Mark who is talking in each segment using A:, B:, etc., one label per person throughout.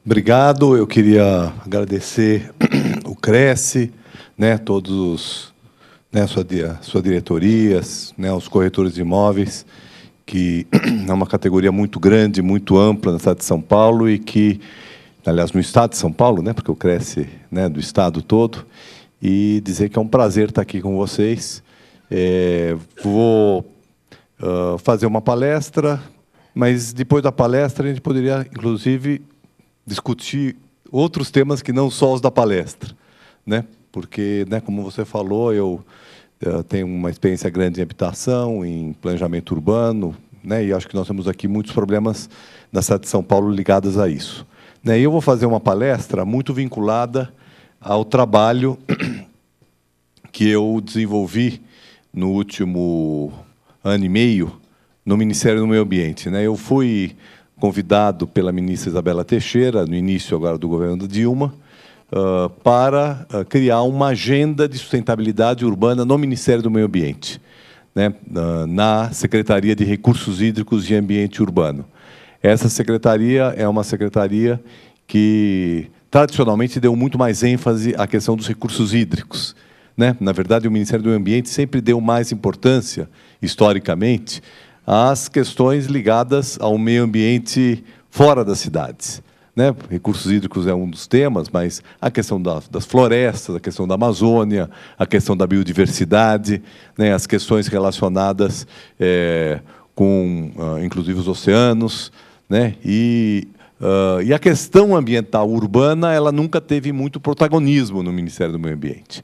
A: Obrigado. Eu queria agradecer o Cresce, né, todos os, né, sua diretorias, né, os corretores de imóveis, que é uma categoria muito grande, muito ampla na cidade de São Paulo e que, aliás, no estado de São Paulo, né, porque o Cresce, né, do estado todo, e dizer que é um prazer estar aqui com vocês. Vou fazer uma palestra, mas depois da palestra a gente poderia, inclusive, discutir outros temas que não só os da palestra, né? Porque, né, como você falou, eu tenho uma experiência grande em habitação, em planejamento urbano, né? E acho que nós temos aqui muitos problemas na cidade de São Paulo ligados a isso, né? E eu vou fazer uma palestra muito vinculada ao trabalho que eu desenvolvi no último ano e meio no Ministério do Meio Ambiente, né? Eu fui convidado pela ministra Isabela Teixeira, no início agora do governo da Dilma, para criar uma agenda de sustentabilidade urbana no Ministério do Meio Ambiente, né, na Secretaria de Recursos Hídricos e Ambiente Urbano. Essa secretaria é uma secretaria que tradicionalmente deu muito mais ênfase à questão dos recursos hídricos, né? Na verdade, o Ministério do Meio Ambiente sempre deu mais importância, historicamente, às questões ligadas ao meio ambiente fora das cidades, né? Recursos hídricos é um dos temas, mas a questão das florestas, a questão da Amazônia, a questão da biodiversidade, né? As questões relacionadas com, inclusive, os oceanos, né? E a questão ambiental urbana, ela nunca teve muito protagonismo no Ministério do Meio Ambiente.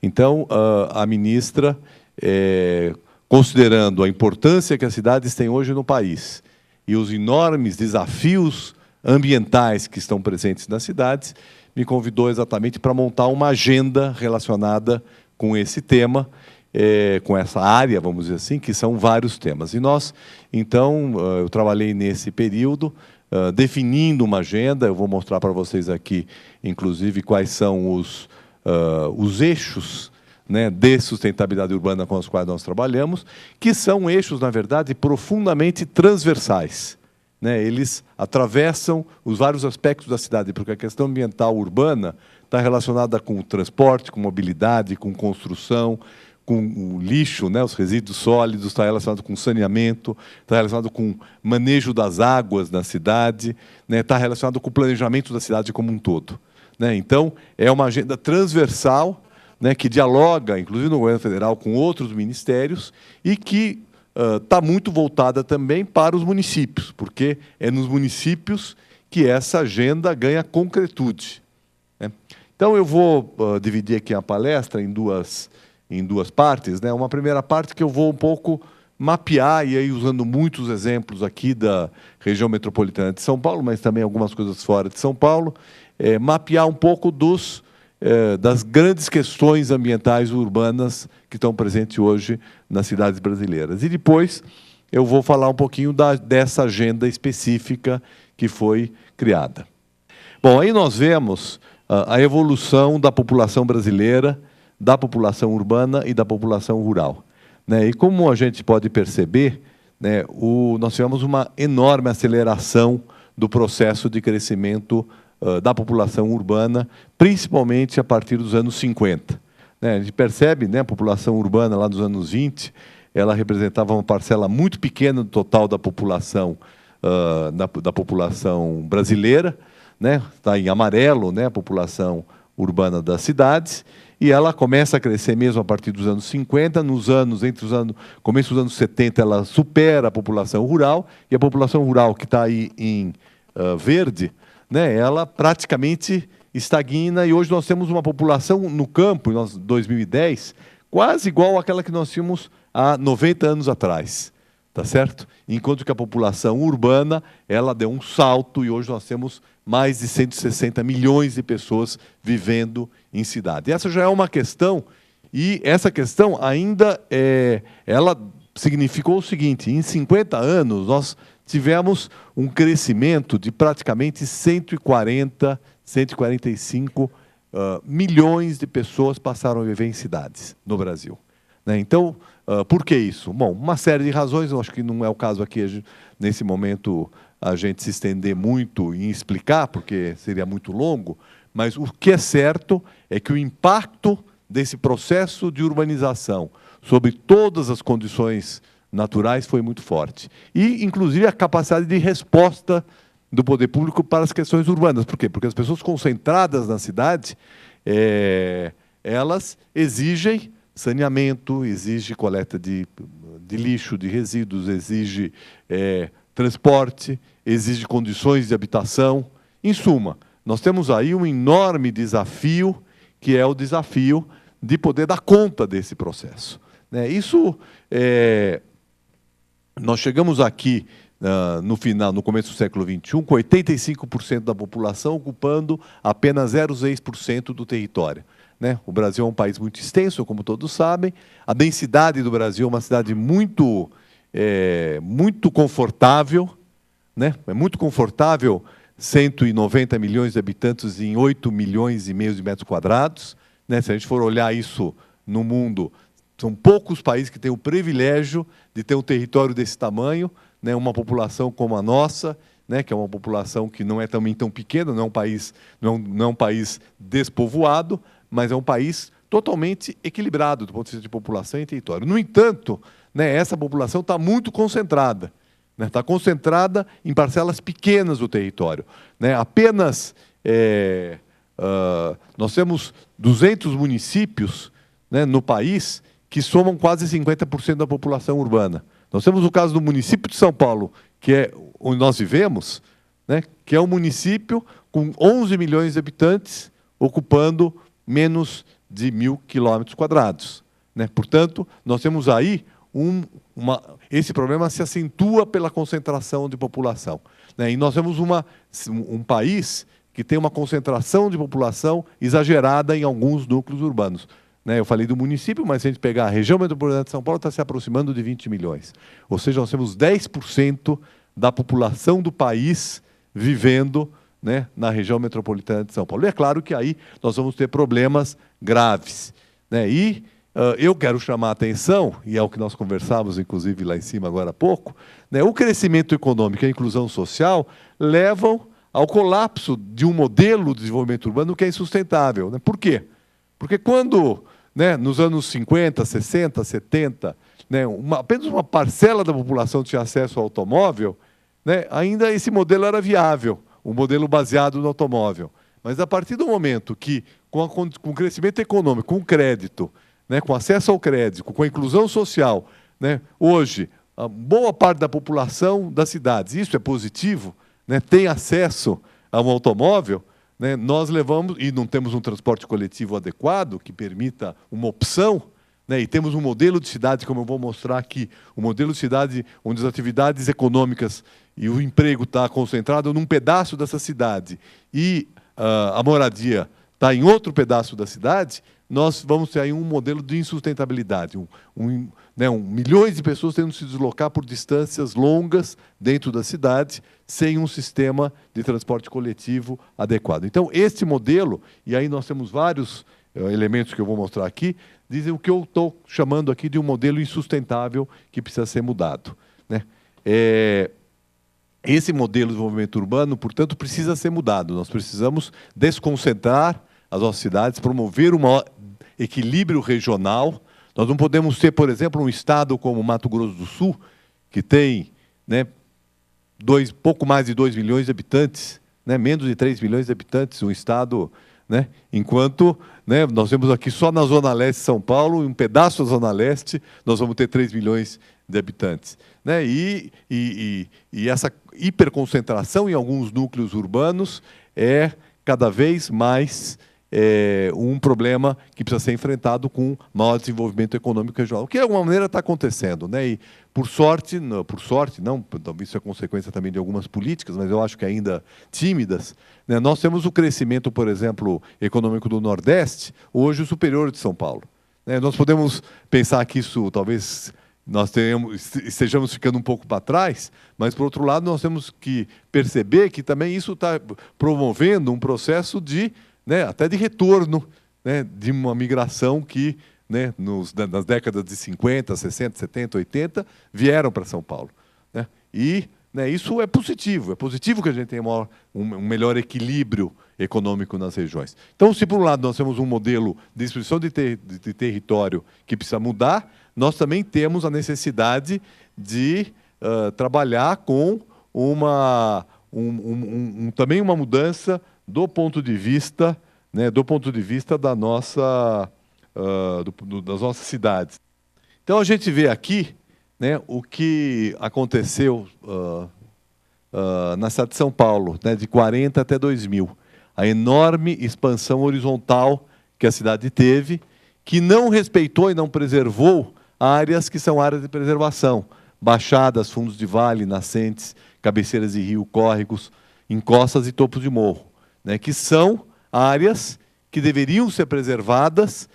A: Então, a ministra, considerando a importância que as cidades têm hoje no país e os enormes desafios ambientais que estão presentes nas cidades, me convidou exatamente para montar uma agenda relacionada com esse tema, com essa área, vamos dizer assim, que são vários temas. E nós, então, eu trabalhei nesse período, definindo uma agenda. Eu vou mostrar para vocês aqui, inclusive, quais são os eixos, né, de sustentabilidade urbana com os quais nós trabalhamos, que são eixos, na verdade, profundamente transversais, né? Eles atravessam os vários aspectos da cidade, porque a questão ambiental urbana está relacionada com o transporte, com mobilidade, com construção, com o lixo, né, os resíduos sólidos, está relacionado com saneamento, está relacionado com manejo das águas na cidade, né, está relacionado com o planejamento da cidade como um todo, né? Então, é uma agenda transversal, né, que dialoga, inclusive no governo federal, com outros ministérios e que está muito voltada também para os municípios, porque é nos municípios que essa agenda ganha concretude, né? Então, eu vou dividir aqui a palestra em duas partes, né? Uma primeira parte que eu vou um pouco mapear, e aí usando muitos exemplos aqui da região metropolitana de São Paulo, mas também algumas coisas fora de São Paulo, mapear um pouco das grandes questões ambientais urbanas que estão presentes hoje nas cidades brasileiras. E depois eu vou falar um pouquinho dessa agenda específica que foi criada. Bom, aí nós vemos a evolução da população brasileira, da população urbana e da população rural, né? E como a gente pode perceber, né, nós tivemos uma enorme aceleração do processo de crescimento da população urbana, principalmente a partir dos anos 50. Né? A gente percebe, né, a população urbana lá dos anos 20, ela representava uma parcela muito pequena do total da população, da população brasileira, né? Está em amarelo, né, a população urbana das cidades, e ela começa a crescer mesmo a partir dos anos 50, começo dos anos 70, ela supera a população rural, e a população rural, que está aí em verde, né, ela praticamente estagna, e hoje nós temos uma população no campo, em 2010, quase igual àquela que nós tínhamos há 90 anos atrás, tá certo? Enquanto que a população urbana, ela deu um salto, e hoje nós temos mais de 160 milhões de pessoas vivendo em cidade. Essa já é uma questão, e essa questão ainda ela significou o seguinte: em 50 anos, nós tivemos um crescimento de praticamente 145 milhões de pessoas passaram a viver em cidades no Brasil, né? Então, por que isso? Bom, uma série de razões, eu acho que não é o caso aqui, nesse momento, a gente se estender muito em explicar, porque seria muito longo, mas o que é certo é que o impacto desse processo de urbanização sobre todas as condições naturais foi muito forte. E, inclusive, a capacidade de resposta do poder público para as questões urbanas. Por quê? Porque as pessoas concentradas na cidade, elas exigem saneamento, exigem coleta de lixo, de resíduos, exigem transporte, exigem condições de habitação. Em suma, nós temos aí um enorme desafio, que é o desafio de poder dar conta desse processo. Nós chegamos aqui no começo do século XXI, com 85% da população ocupando apenas 0,6% do território. O Brasil é um país muito extenso, como todos sabem. A densidade do Brasil é uma cidade muito confortável. É muito confortável, 190 milhões de habitantes em 8,5 milhões de metros quadrados. Se a gente for olhar isso no mundo, são poucos países que têm o privilégio de ter um território desse tamanho, uma população como a nossa, que é uma população que não é também tão pequena, não é um país despovoado, mas é um país totalmente equilibrado do ponto de vista de população e território. No entanto, essa população está muito concentrada. Está concentrada em parcelas pequenas do território. Apenas nós temos 200 municípios no país que somam quase 50% da população urbana. Nós temos o caso do município de São Paulo, que é onde nós vivemos, que é um município com 11 milhões de habitantes, ocupando menos de 1.000 quilômetros quadrados. Portanto, nós temos aí esse problema se acentua pela concentração de população. E nós temos um país que tem uma concentração de população exagerada em alguns núcleos urbanos. Eu falei do município, mas se a gente pegar a região metropolitana de São Paulo, está se aproximando de 20 milhões. Ou seja, nós temos 10% da população do país vivendo na região metropolitana de São Paulo. E é claro que aí nós vamos ter problemas graves. Eu quero chamar a atenção, e é o que nós conversávamos, inclusive, lá em cima agora há pouco, o crescimento econômico e a inclusão social levam ao colapso de um modelo de desenvolvimento urbano que é insustentável. Por quê? Porque quando, nos anos 50, 60, 70, apenas uma parcela da população tinha acesso ao automóvel, ainda esse modelo era viável, um modelo baseado no automóvel. Mas a partir do momento que, com o crescimento econômico, com o crédito, com acesso ao crédito, com a inclusão social, hoje, a boa parte da população das cidades, isso é positivo, tem acesso a um automóvel, nós levamos, e não temos um transporte coletivo adequado, que permita uma opção, e temos um modelo de cidade, como eu vou mostrar aqui, um modelo de cidade onde as atividades econômicas e o emprego está concentrado num pedaço dessa cidade e a moradia está em outro pedaço da cidade, nós vamos ter aí um modelo de insustentabilidade. Milhões de pessoas tendo que se deslocar por distâncias longas dentro da cidade, sem um sistema de transporte coletivo adequado. Então, esse modelo, e aí nós temos vários elementos que eu vou mostrar aqui, dizem o que eu estou chamando aqui de um modelo insustentável que precisa ser mudado. Esse modelo de desenvolvimento urbano, portanto, precisa ser mudado. Nós precisamos desconcentrar as nossas cidades, promover um equilíbrio regional. Nós não podemos ter, por exemplo, um estado como Mato Grosso do Sul, que tem pouco mais de 2 milhões de habitantes, menos de 3 milhões de habitantes, um estado, enquanto nós temos aqui só na Zona Leste de São Paulo, um pedaço da Zona Leste, nós vamos ter 3 milhões de habitantes. E essa hiperconcentração em alguns núcleos urbanos é cada vez mais um problema que precisa ser enfrentado com maior desenvolvimento econômico regional, o que de alguma maneira está acontecendo. E por sorte, não, isso é consequência também de algumas políticas, mas eu acho que ainda tímidas, nós temos o crescimento, por exemplo, econômico do Nordeste, hoje superior de São Paulo. Nós podemos pensar que isso talvez nós estejamos ficando um pouco para trás, mas, por outro lado, nós temos que perceber que também isso está promovendo um processo de até de retorno de uma migração que, nas décadas de 50, 60, 70, 80, vieram para São Paulo. E né? Isso é positivo que a gente tenha um melhor equilíbrio econômico nas regiões. Então, se por um lado nós temos um modelo de distribuição de território que precisa mudar, nós também temos a necessidade de trabalhar com também uma mudança do ponto de vista, né, das nossas cidades. Então, a gente vê aqui, né, o que aconteceu na cidade de São Paulo, né, de 40 até 2000. A enorme expansão horizontal que a cidade teve, que não respeitou e não preservou áreas que são áreas de preservação, baixadas, fundos de vale, nascentes, cabeceiras de rio, córregos, encostas e topos de morro, né, que são áreas que deveriam ser preservadas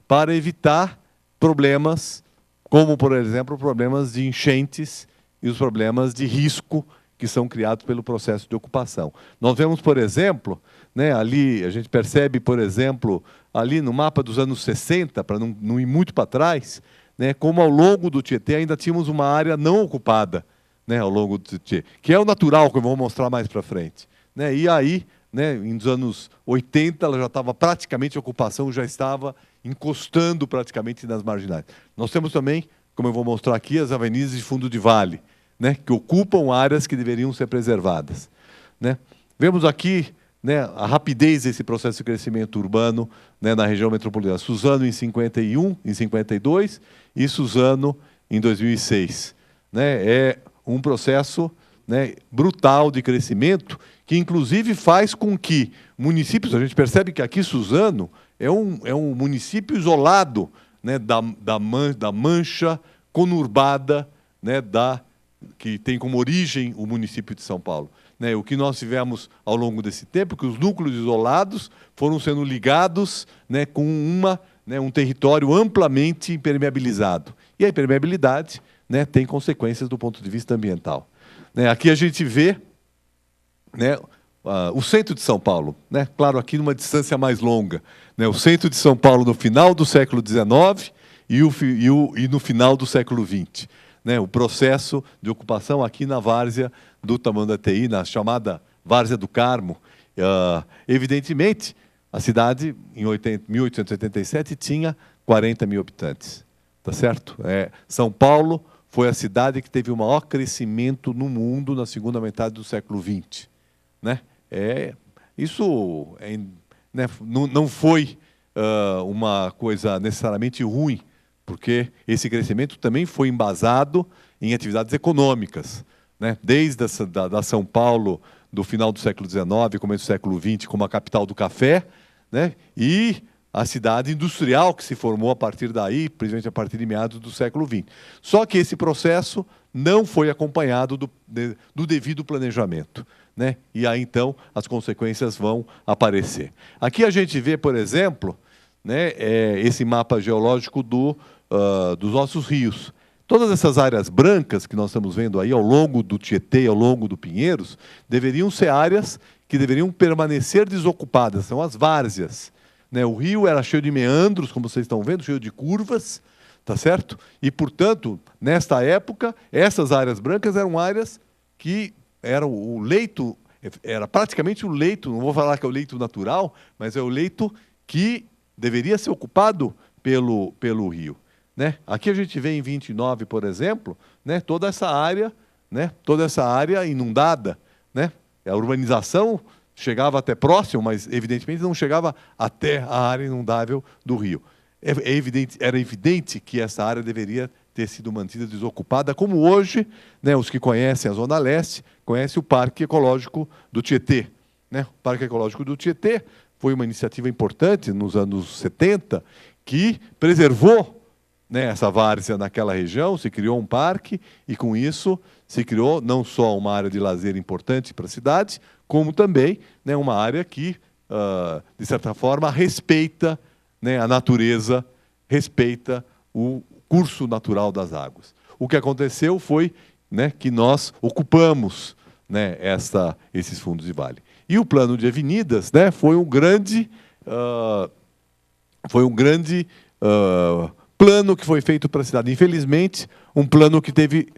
A: para evitar problemas, como, por exemplo, problemas de enchentes e os problemas de risco que são criados pelo processo de ocupação. Nós vemos, por exemplo, né, ali, a gente percebe, por exemplo, ali no mapa dos anos 60, para não ir muito para trás, né, como ao longo do Tietê ainda tínhamos uma área não ocupada, né, ao longo do Tietê, que é o natural, que eu vou mostrar mais para frente. Né, e aí, né, nos anos 80, ela já estava praticamente, a ocupação já estava encostando praticamente nas marginais. Nós temos também, como eu vou mostrar aqui, as avenidas de fundo de vale, né, que ocupam áreas que deveriam ser preservadas. Né. Vemos aqui, né, a rapidez desse processo de crescimento urbano, né, na região metropolitana. Suzano em 51, em 52 e Suzano em 2006. Né, é um processo, né, brutal de crescimento que, inclusive, faz com que municípios... A gente percebe que aqui Suzano é um município isolado, né, da mancha conurbada, né, que tem como origem o município de São Paulo. Né, o que nós tivemos ao longo desse tempo, que os núcleos isolados foram sendo ligados, né, com um território amplamente impermeabilizado. E a impermeabilidade, né, tem consequências do ponto de vista ambiental. Né, aqui a gente vê, né, o centro de São Paulo, né, claro, aqui numa distância mais longa. Né, o centro de São Paulo no final do século XIX e no final do século XX. Né, o processo de ocupação aqui na várzea do Tamanduateí, na chamada Várzea do Carmo. Evidentemente, a cidade, em 1887, tinha 40 mil habitantes. Tá certo? São Paulo foi a cidade que teve o maior crescimento no mundo na segunda metade do século XX. Né? Isso né, não foi uma coisa necessariamente ruim, porque esse crescimento também foi embasado em atividades econômicas. Né? Desde da São Paulo do final do século XIX, começo do século XX, como a capital do café, né? E a cidade industrial que se formou a partir daí, principalmente a partir de meados do século XX. Só que esse processo não foi acompanhado do devido planejamento. Né? E aí, então, as consequências vão aparecer. Aqui a gente vê, por exemplo, né, esse mapa geológico dos nossos rios. Todas essas áreas brancas que nós estamos vendo aí ao longo do Tietê, ao longo do Pinheiros, deveriam ser áreas que deveriam permanecer desocupadas, são as várzeas. Né? O rio era cheio de meandros, como vocês estão vendo, cheio de curvas, tá certo? E, portanto, nesta época, essas áreas brancas eram áreas que eram o leito, era praticamente o leito, não vou falar que é o leito natural, mas é o leito que deveria ser ocupado pelo rio. Né? Aqui a gente vê em 29, por exemplo, né, toda essa área inundada. Né? A urbanização chegava até próximo, mas evidentemente não chegava até a área inundável do rio. Era evidente que essa área deveria ter sido mantida desocupada, como hoje, né, os que conhecem a Zona Leste, conhecem o Parque Ecológico do Tietê. Né? O Parque Ecológico do Tietê foi uma iniciativa importante nos anos 70, que preservou, né, essa várzea naquela região, se criou um parque, e com isso se criou não só uma área de lazer importante para a cidade, como também, né, uma área que, de certa forma, respeita, né, a natureza, respeita o curso natural das águas. O que aconteceu foi, né, que nós ocupamos, né, esses fundos de vale. E o plano de avenidas, né, foi um grande plano que foi feito para a cidade. Infelizmente, um plano que teve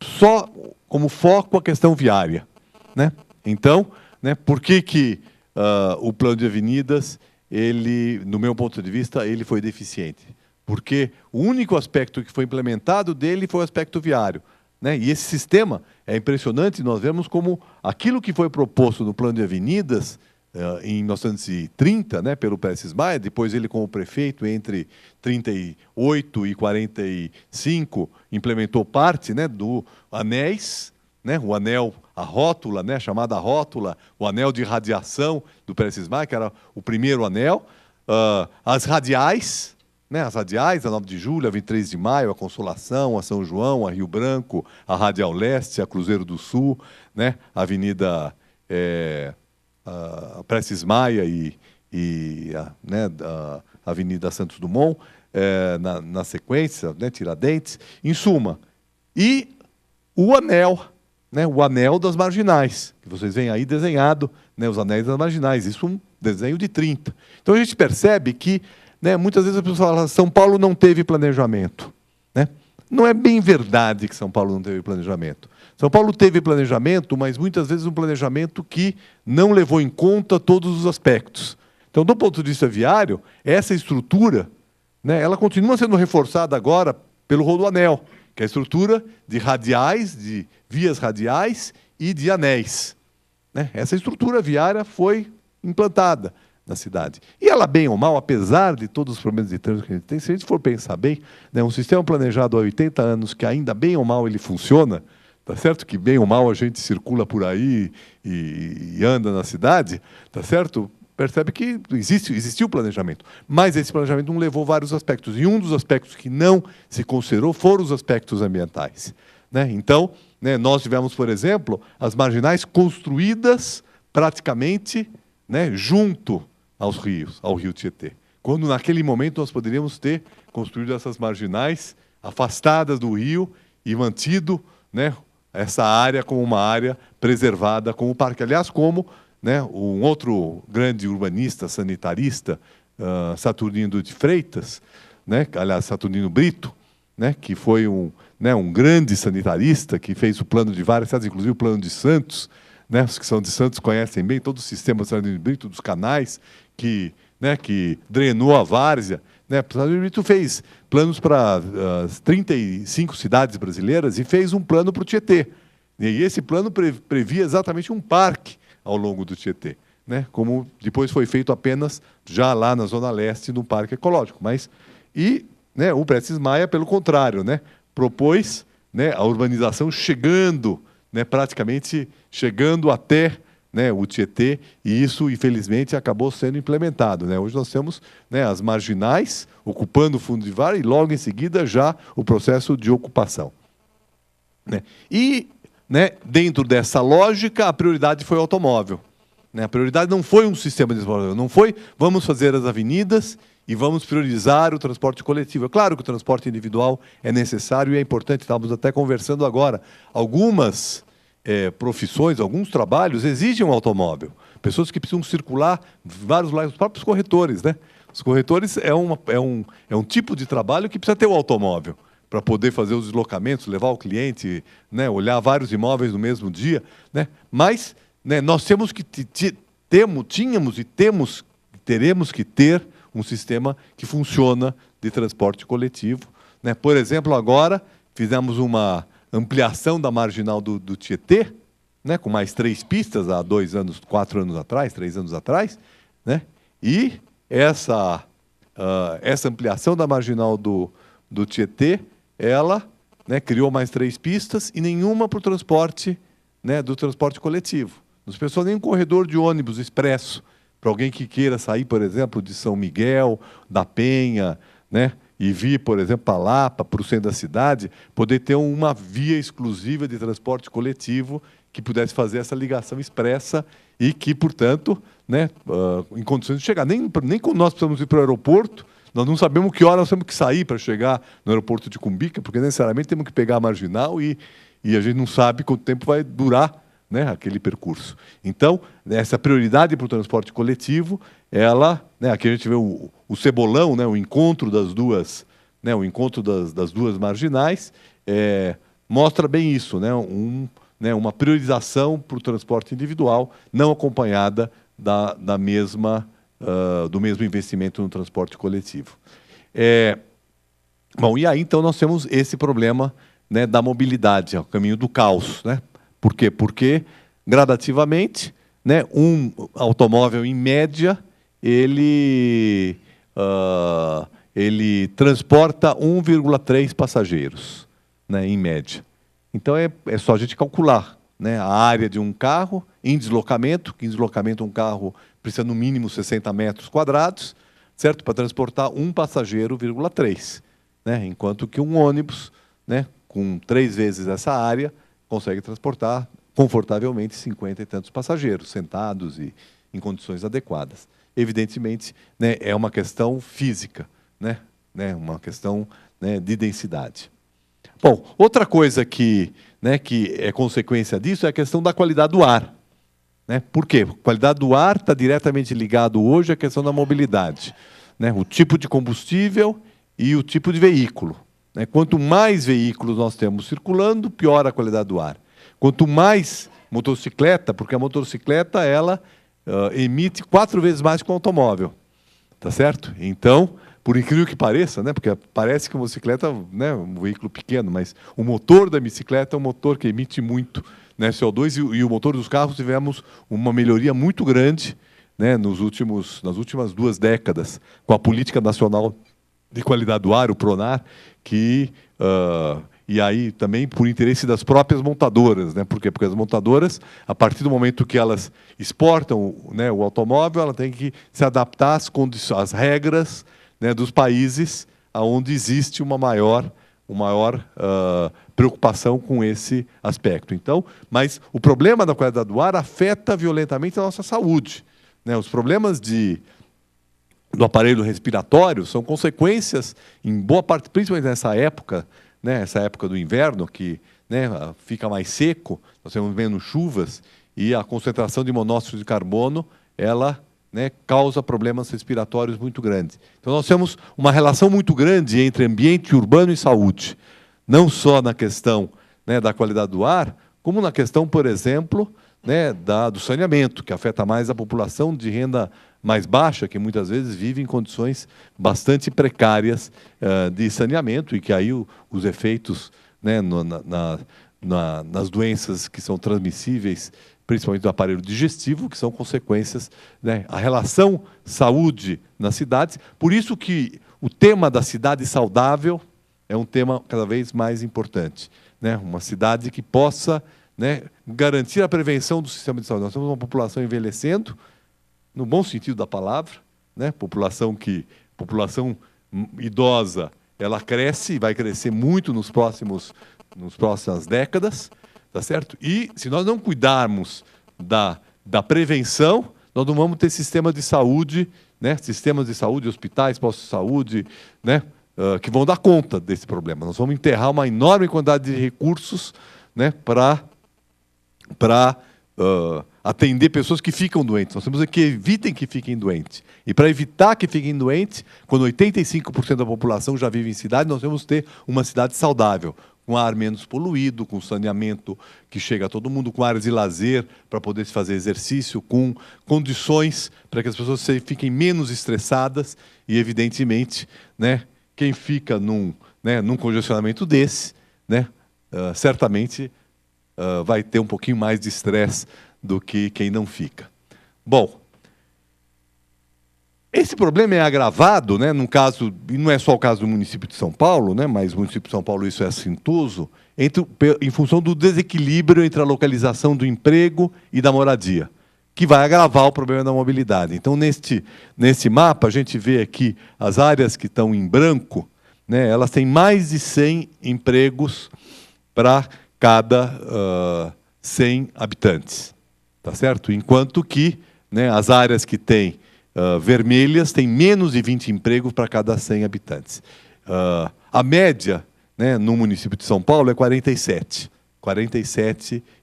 A: só como foco a questão viária, né? Então, né, por que o plano de avenidas, ele, no meu ponto de vista, ele foi deficiente? Porque o único aspecto que foi implementado dele foi o aspecto viário, né? E esse sistema é impressionante, nós vemos como aquilo que foi proposto no plano de avenidas, em 1930, né, pelo Prestes Maia, depois ele como prefeito, entre 38 e 45, implementou parte, né, do anéis, né, o anel, a rótula, né, chamada rótula, o anel de radiação do Prestes Maia, que era o primeiro anel, as radiais, né, as radiais, a 9 de julho, a 23 de maio, a Consolação, a São João, a Rio Branco, a Radial Leste, a Cruzeiro do Sul, né, a Avenida a Prestes Maia né, a Avenida Santos Dumont, na sequência, né, Tiradentes, em suma. E o anel, né, o anel das marginais, que vocês veem aí desenhado, né, os anéis das marginais, isso é um desenho de 30. Então a gente percebe que, né, muitas vezes as pessoas falam São Paulo não teve planejamento, né? Não é bem verdade que São Paulo não teve planejamento. São Paulo teve planejamento, mas muitas vezes um planejamento que não levou em conta todos os aspectos. Então, do ponto de vista viário, essa estrutura, né, ela continua sendo reforçada agora pelo Rodoanel, que é a estrutura de radiais, de vias radiais e de anéis, né? Essa estrutura viária foi implantada na cidade. E ela, bem ou mal, apesar de todos os problemas de trânsito que a gente tem, se a gente for pensar bem, né, um sistema planejado há 80 anos, que ainda bem ou mal ele funciona, tá certo? Que bem ou mal a gente circula por aí e anda na cidade, tá certo? Percebe que existiu planejamento. Mas esse planejamento não levou vários aspectos. E um dos aspectos que não se considerou foram os aspectos ambientais, né? Então, né, nós tivemos, por exemplo, as marginais construídas praticamente, né, junto aos rios, ao rio Tietê. Quando naquele momento nós poderíamos ter construído essas marginais afastadas do rio e mantido, né, essa área como uma área preservada como parque. Aliás, como, né, um outro grande urbanista, sanitarista, Saturnino de Freitas, né, aliás, Saturnino Brito, né, que foi um grande sanitarista, que fez o plano de várias cidades, inclusive o plano de Santos, né, os que são de Santos conhecem bem todo o sistema Saturnino Brito, dos canais, que drenou a várzea. Né? O Saturnino Brito fez planos para 35 cidades brasileiras e fez um plano para o Tietê. E esse plano previa exatamente um parque ao longo do Tietê, né? Como depois foi feito apenas já lá na Zona Leste, no Parque Ecológico. Né, o Prestes Maia, pelo contrário, né, propôs, né, a urbanização chegando, né, praticamente chegando até, né, o Tietê, e isso, infelizmente, acabou sendo implementado, né? Hoje nós temos, né, as marginais ocupando o fundo de vara e, logo em seguida, já o processo de ocupação, né? E, né, dentro dessa lógica, a prioridade foi o automóvel, né? A prioridade não foi um sistema de transporte, não foi vamos fazer as avenidas e vamos priorizar o transporte coletivo. É claro que o transporte individual é necessário e é importante, estávamos até conversando agora. Algumas profissões, alguns trabalhos exigem um automóvel. Pessoas que precisam circular vários lugares, os próprios corretores, né? Os corretores é um tipo de trabalho que precisa ter o automóvel para poder fazer os deslocamentos, levar o cliente, né, olhar vários imóveis no mesmo dia, né? Mas, né, nós tínhamos e teremos que ter um sistema que funciona de transporte coletivo, né? Por exemplo, agora fizemos uma ampliação da marginal do Tietê, né, com mais 3 pistas há 2 anos, 4 anos atrás, 3 anos atrás, né? E essa ampliação da marginal do Tietê, ela, né, criou mais 3 pistas e nenhuma para o transporte, né, do transporte coletivo. Não se pensou nem um corredor de ônibus expresso para alguém que queira sair, por exemplo, de São Miguel, da Penha, né, e vir, por exemplo, para Lapa, para o centro da cidade, poder ter uma via exclusiva de transporte coletivo que pudesse fazer essa ligação expressa e que, portanto, né, em condições de chegar. Nem quando nós precisamos ir para o aeroporto, nós não sabemos que hora nós temos que sair para chegar no aeroporto de Cumbica, porque necessariamente temos que pegar a marginal e a gente não sabe quanto tempo vai durar, né, aquele percurso. Então, essa prioridade para o transporte coletivo, ela, né, aqui a gente vê o cebolão, né, o encontro das duas, né, o encontro das duas marginais, mostra bem isso, né, né, uma priorização para o transporte individual, não acompanhada do mesmo investimento no transporte coletivo. Bom, e aí então nós temos esse problema, né, da mobilidade, o caminho do caos, né? Por quê? Porque gradativamente, né, um automóvel em média ele transporta 1,3 passageiros, né, em média. Então é só a gente calcular, né, a área de um carro em deslocamento, que em deslocamento um carro precisa no mínimo 60 metros quadrados, certo? Para transportar um passageiro, 3, né? Enquanto que um ônibus, né, com 3 vezes essa área, consegue transportar confortavelmente 50 e tantos passageiros, sentados e em condições adequadas. Evidentemente, né, é uma questão física, né, uma questão, né, de densidade. Bom, outra coisa que é consequência disso é a questão da qualidade do ar. Né? Por quê? A qualidade do ar está diretamente ligado hoje à questão da mobilidade. Né? O tipo de combustível e o tipo de veículo. Né? Quanto mais veículos nós temos circulando, pior a qualidade do ar. Quanto mais motocicleta, porque a motocicleta ela emite 4 vezes mais que o automóvel. Tá certo? Então, por incrível que pareça, né? Porque parece que uma bicicleta, né, é um veículo pequeno, mas o motor da bicicleta é um motor que emite muito, né, CO2 e o motor dos carros tivemos uma melhoria muito grande, né, nas últimas 2 décadas, com a Política Nacional de Qualidade do Ar, o PRONAR, e aí também por interesse das próprias montadoras, né? Por quê? Porque as montadoras, a partir do momento que elas exportam, né, o automóvel, ela tem que se adaptar às regras, né, dos países onde existe uma maior preocupação com esse aspecto. Então, mas o problema da qualidade do ar afeta violentamente a nossa saúde. Né? Os problemas do aparelho respiratório são consequências, em boa parte, principalmente nessa época, né, essa época do inverno, que, né, fica mais seco, nós temos menos chuvas, e a concentração de monóxido de carbono, ela, né, causa problemas respiratórios muito grandes. Então, nós temos uma relação muito grande entre ambiente urbano e saúde, não só na questão, né, da qualidade do ar, como na questão, por exemplo, né, do saneamento, que afeta mais a população de renda mais baixa, que muitas vezes vive em condições bastante precárias de saneamento, e que aí os efeitos, né, nas doenças que são transmissíveis, principalmente do aparelho digestivo, que são consequências, né, a relação saúde nas cidades. Por isso que o tema da cidade saudável é um tema cada vez mais importante. Né? Uma cidade que possa, né, garantir a prevenção do sistema de saúde. Nós temos uma população envelhecendo, no bom sentido da palavra, né? População idosa, ela cresce e vai crescer muito nas próximas décadas, tá certo? E se nós não cuidarmos da prevenção, nós não vamos ter sistema de saúde, né? Sistemas de saúde, hospitais, postos de saúde, né, que vão dar conta desse problema. Nós vamos enterrar uma enorme quantidade de recursos, né, para atender pessoas que ficam doentes. Nós temos que evitem que fiquem doentes. E para evitar que fiquem doentes, quando 85% da população já vive em cidade, nós temos que ter uma cidade saudável, com ar menos poluído, com saneamento que chega a todo mundo, com áreas de lazer para poder se fazer exercício, com condições para que as pessoas fiquem menos estressadas e, evidentemente, né, quem fica num congestionamento desse, né, certamente vai ter um pouquinho mais de estresse do que quem não fica. Bom, esse problema é agravado, né, num caso, e não é só o caso do município de São Paulo, né, mas no município de São Paulo isso é assintoso, em função do desequilíbrio entre a localização do emprego e da moradia, que vai agravar o problema da mobilidade. Então, nesse mapa, a gente vê aqui as áreas que estão em branco, né, elas têm mais de 100 empregos para cada 100 habitantes, tá certo? Enquanto que, né, as áreas que têm vermelhas têm menos de 20 empregos para cada 100 habitantes. A média, né, no município de São Paulo é 47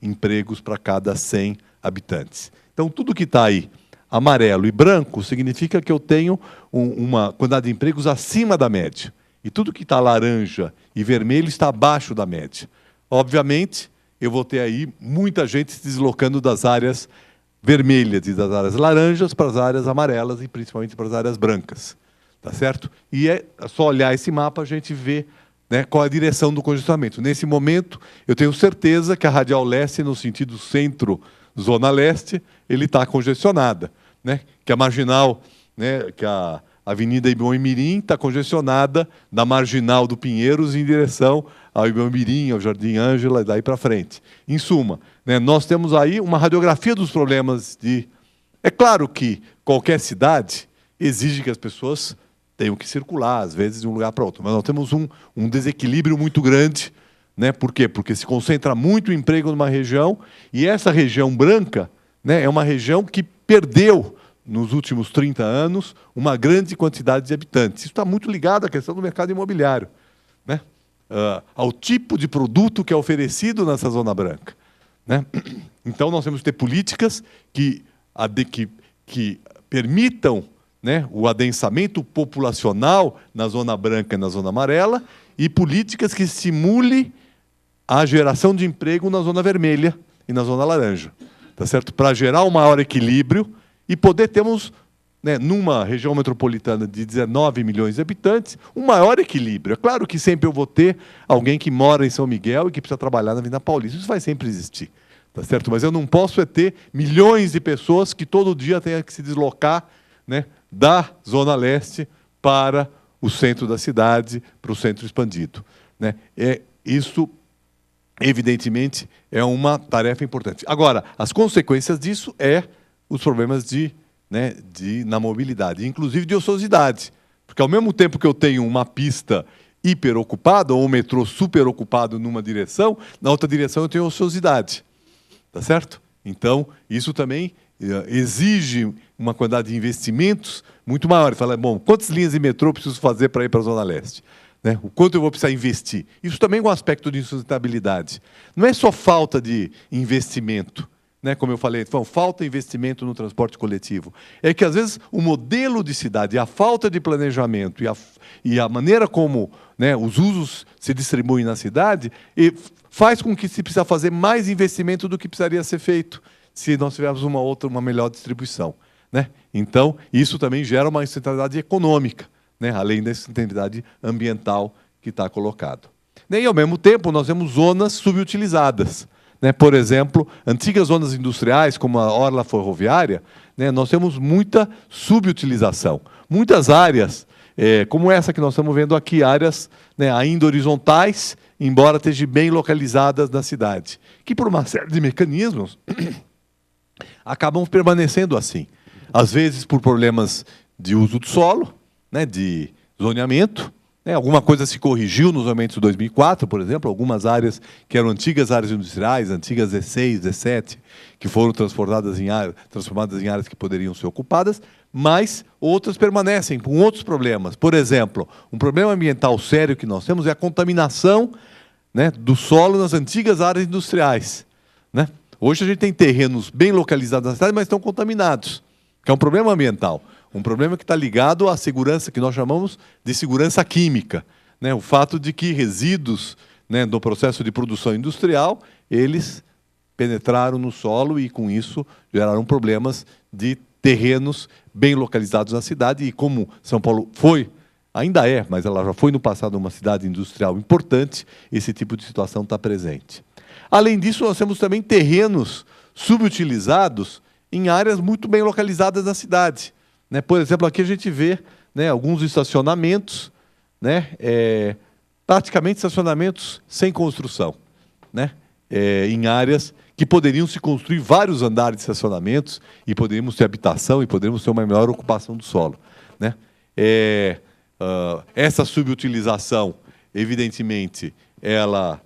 A: empregos para cada 100 habitantes. Então, tudo que está aí amarelo e branco significa que eu tenho uma quantidade de empregos acima da média. E tudo que está laranja e vermelho está abaixo da média. Obviamente eu vou ter aí muita gente se deslocando das áreas vermelhas e das áreas laranjas para as áreas amarelas e principalmente para as áreas brancas. Tá certo? E é só olhar esse mapa, a gente vê, né, qual é a direção do congestionamento. Nesse momento, eu tenho certeza que a Radial Leste, no sentido centro-zona leste, ele está congestionada. Né? Que a Marginal, né, que a Avenida Ibom-Mirim está congestionada da Marginal do Pinheiros em direção ao Ibom-Mirim, ao Jardim Ângela e daí para frente. Em suma, né, nós temos aí uma radiografia dos problemas de... É claro que qualquer cidade exige que as pessoas tenham que circular, às vezes, de um lugar para outro. Mas nós temos um desequilíbrio muito grande. Né? Por quê? Porque se concentra muito emprego numa região, e essa região branca, né, é uma região que perdeu, nos últimos 30 anos, uma grande quantidade de habitantes. Isso está muito ligado à questão do mercado imobiliário, né? Ao tipo de produto que é oferecido nessa zona branca. Né? Então, nós temos que ter políticas que permitam, né, o adensamento populacional na zona branca e na zona amarela, e políticas que estimulem a geração de emprego na zona vermelha e na zona laranja, tá certo? Para gerar um maior equilíbrio e poder termos, né, numa região metropolitana de 19 milhões de habitantes, um maior equilíbrio. É claro que sempre eu vou ter alguém que mora em São Miguel e que precisa trabalhar na Avenida Paulista. Isso vai sempre existir, tá certo? Mas eu não posso ter milhões de pessoas que todo dia tenham que se deslocar, né, da Zona Leste para o centro da cidade, para o centro expandido. Né? Isso, evidentemente, é uma tarefa importante. Agora, as consequências disso os problemas na mobilidade, inclusive de ociosidade. Porque, ao mesmo tempo que eu tenho uma pista hiperocupada ou um metrô superocupado numa direção, na outra direção eu tenho ociosidade. Tá certo? Então, isso também exige uma quantidade de investimentos muito maior. Fala, bom, quantas linhas de metrô eu preciso fazer para ir para a Zona Leste? Né? O quanto eu vou precisar investir? Isso também é um aspecto de sustentabilidade. Não é só falta de investimento, né? Como eu falei, falta investimento no transporte coletivo. É que, às vezes, o modelo de cidade, a falta de planejamento e a maneira como, né, os usos se distribuem na cidade faz com que se precisa fazer mais investimento do que precisaria ser feito se nós tivermos uma melhor distribuição. Né? Então, isso também gera uma sustentabilidade econômica, né? Além da sustentabilidade ambiental que está colocado. E, ao mesmo tempo, nós temos zonas subutilizadas. Né? Por exemplo, antigas zonas industriais, como a orla ferroviária, né, nós temos muita subutilização. Muitas áreas, como essa que nós estamos vendo aqui, áreas, né, ainda horizontais, embora estejam bem localizadas na cidade, que, por uma série de mecanismos, acabam permanecendo assim. Às vezes por problemas de uso do solo, né, de zoneamento. Né, alguma coisa se corrigiu nos zoneamentos de 2004, por exemplo, algumas áreas que eram antigas áreas industriais, antigas E6, E7, que foram transformadas em áreas que poderiam ser ocupadas, mas outras permanecem com outros problemas. Por exemplo, um problema ambiental sério que nós temos é a contaminação, né, do solo nas antigas áreas industriais. Né? Hoje a gente tem terrenos bem localizados na cidade, mas estão contaminados, que é um problema ambiental. Um problema que está ligado à segurança, que nós chamamos de segurança química. Né? O fato de que resíduos, né, do processo de produção industrial, eles penetraram no solo e, com isso, geraram problemas de terrenos bem localizados na cidade. E como São Paulo ainda é, mas ela já foi no passado uma cidade industrial importante, esse tipo de situação está presente. Além disso, nós temos também terrenos subutilizados em áreas muito bem localizadas na cidade. Né? Por exemplo, aqui a gente vê, né, alguns estacionamentos, né, praticamente estacionamentos sem construção, né, em áreas que poderiam se construir vários andares de estacionamentos e poderíamos ter habitação e poderíamos ter uma melhor ocupação do solo. Né? Essa subutilização, evidentemente, ela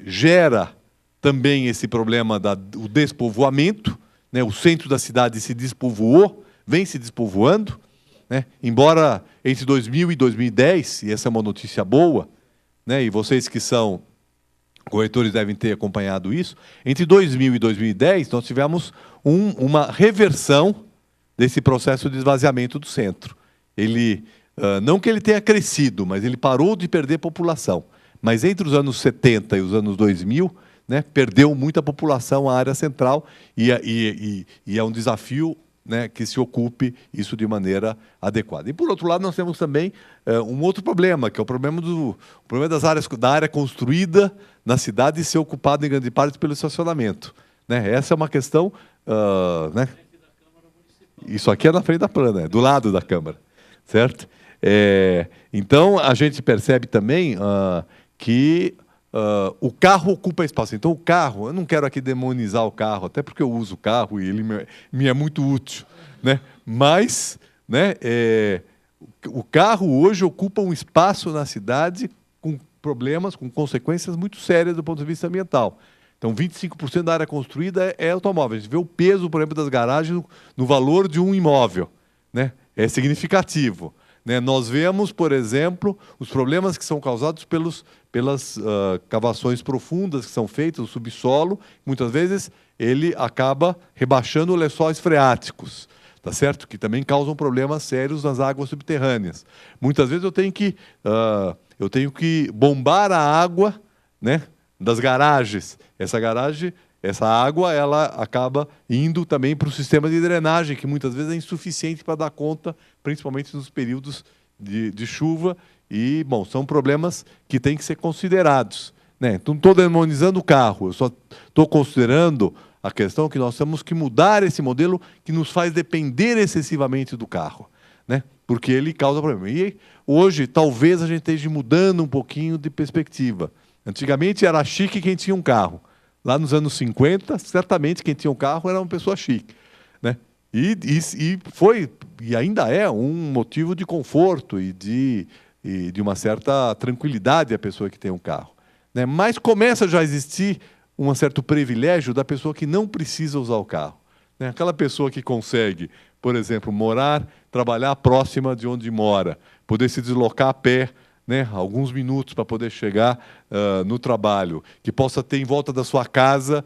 A: gera também esse problema do despovoamento. Né? O centro da cidade se despovoou, vem se despovoando, né? Embora entre 2000 e 2010, e essa é uma notícia boa, né? E vocês que são corretores devem ter acompanhado isso, entre 2000 e 2010 nós tivemos uma reversão desse processo de esvaziamento do centro. Não que ele tenha crescido, mas ele parou de perder população. Mas entre os anos 70 e os anos 2000, né, perdeu muita população à área central e é um desafio, né, que se ocupe isso de maneira adequada. E, por outro lado, nós temos também um outro problema, que é o problema da área construída na cidade ser ocupada em grande parte pelo estacionamento. Né? Essa é uma questão... né? Isso aqui é na frente da plana, do lado da Câmara, certo? Então, a gente percebe também que o carro ocupa espaço. Então, o carro, eu não quero aqui demonizar o carro, até porque eu uso o carro e ele me é muito útil, né? Mas, né, o carro hoje ocupa um espaço na cidade com problemas, com consequências muito sérias do ponto de vista ambiental. Então, 25% da área construída é automóvel. A gente vê o peso, por exemplo, das garagens no valor de um imóvel, né? É significativo. Né? Nós vemos, por exemplo, os problemas que são causados pelas cavações profundas que são feitas no subsolo. Muitas vezes ele acaba rebaixando lençóis freáticos, tá certo? Que também causam problemas sérios nas águas subterrâneas. Muitas vezes eu tenho que bombar a água, né, das garagens. Essa água, ela acaba indo também para o sistema de drenagem, que muitas vezes é insuficiente para dar conta, principalmente nos períodos de chuva. E, bom, são problemas que têm que ser considerados. Né? Então, não estou demonizando o carro, eu só estou considerando a questão que nós temos que mudar esse modelo que nos faz depender excessivamente do carro, né? Porque ele causa problema. E hoje, talvez a gente esteja mudando um pouquinho de perspectiva. Antigamente era chique quem tinha um carro. Lá nos anos 50, certamente quem tinha um carro era uma pessoa chique, né? E ainda é um motivo de conforto e de uma certa tranquilidade a pessoa que tem um carro. Né? Mas começa já a existir um certo privilégio da pessoa que não precisa usar o carro. Né? Aquela pessoa que consegue, por exemplo, trabalhar próxima de onde mora, poder se deslocar a pé, né, alguns minutos para poder chegar no trabalho, que possa ter em volta da sua casa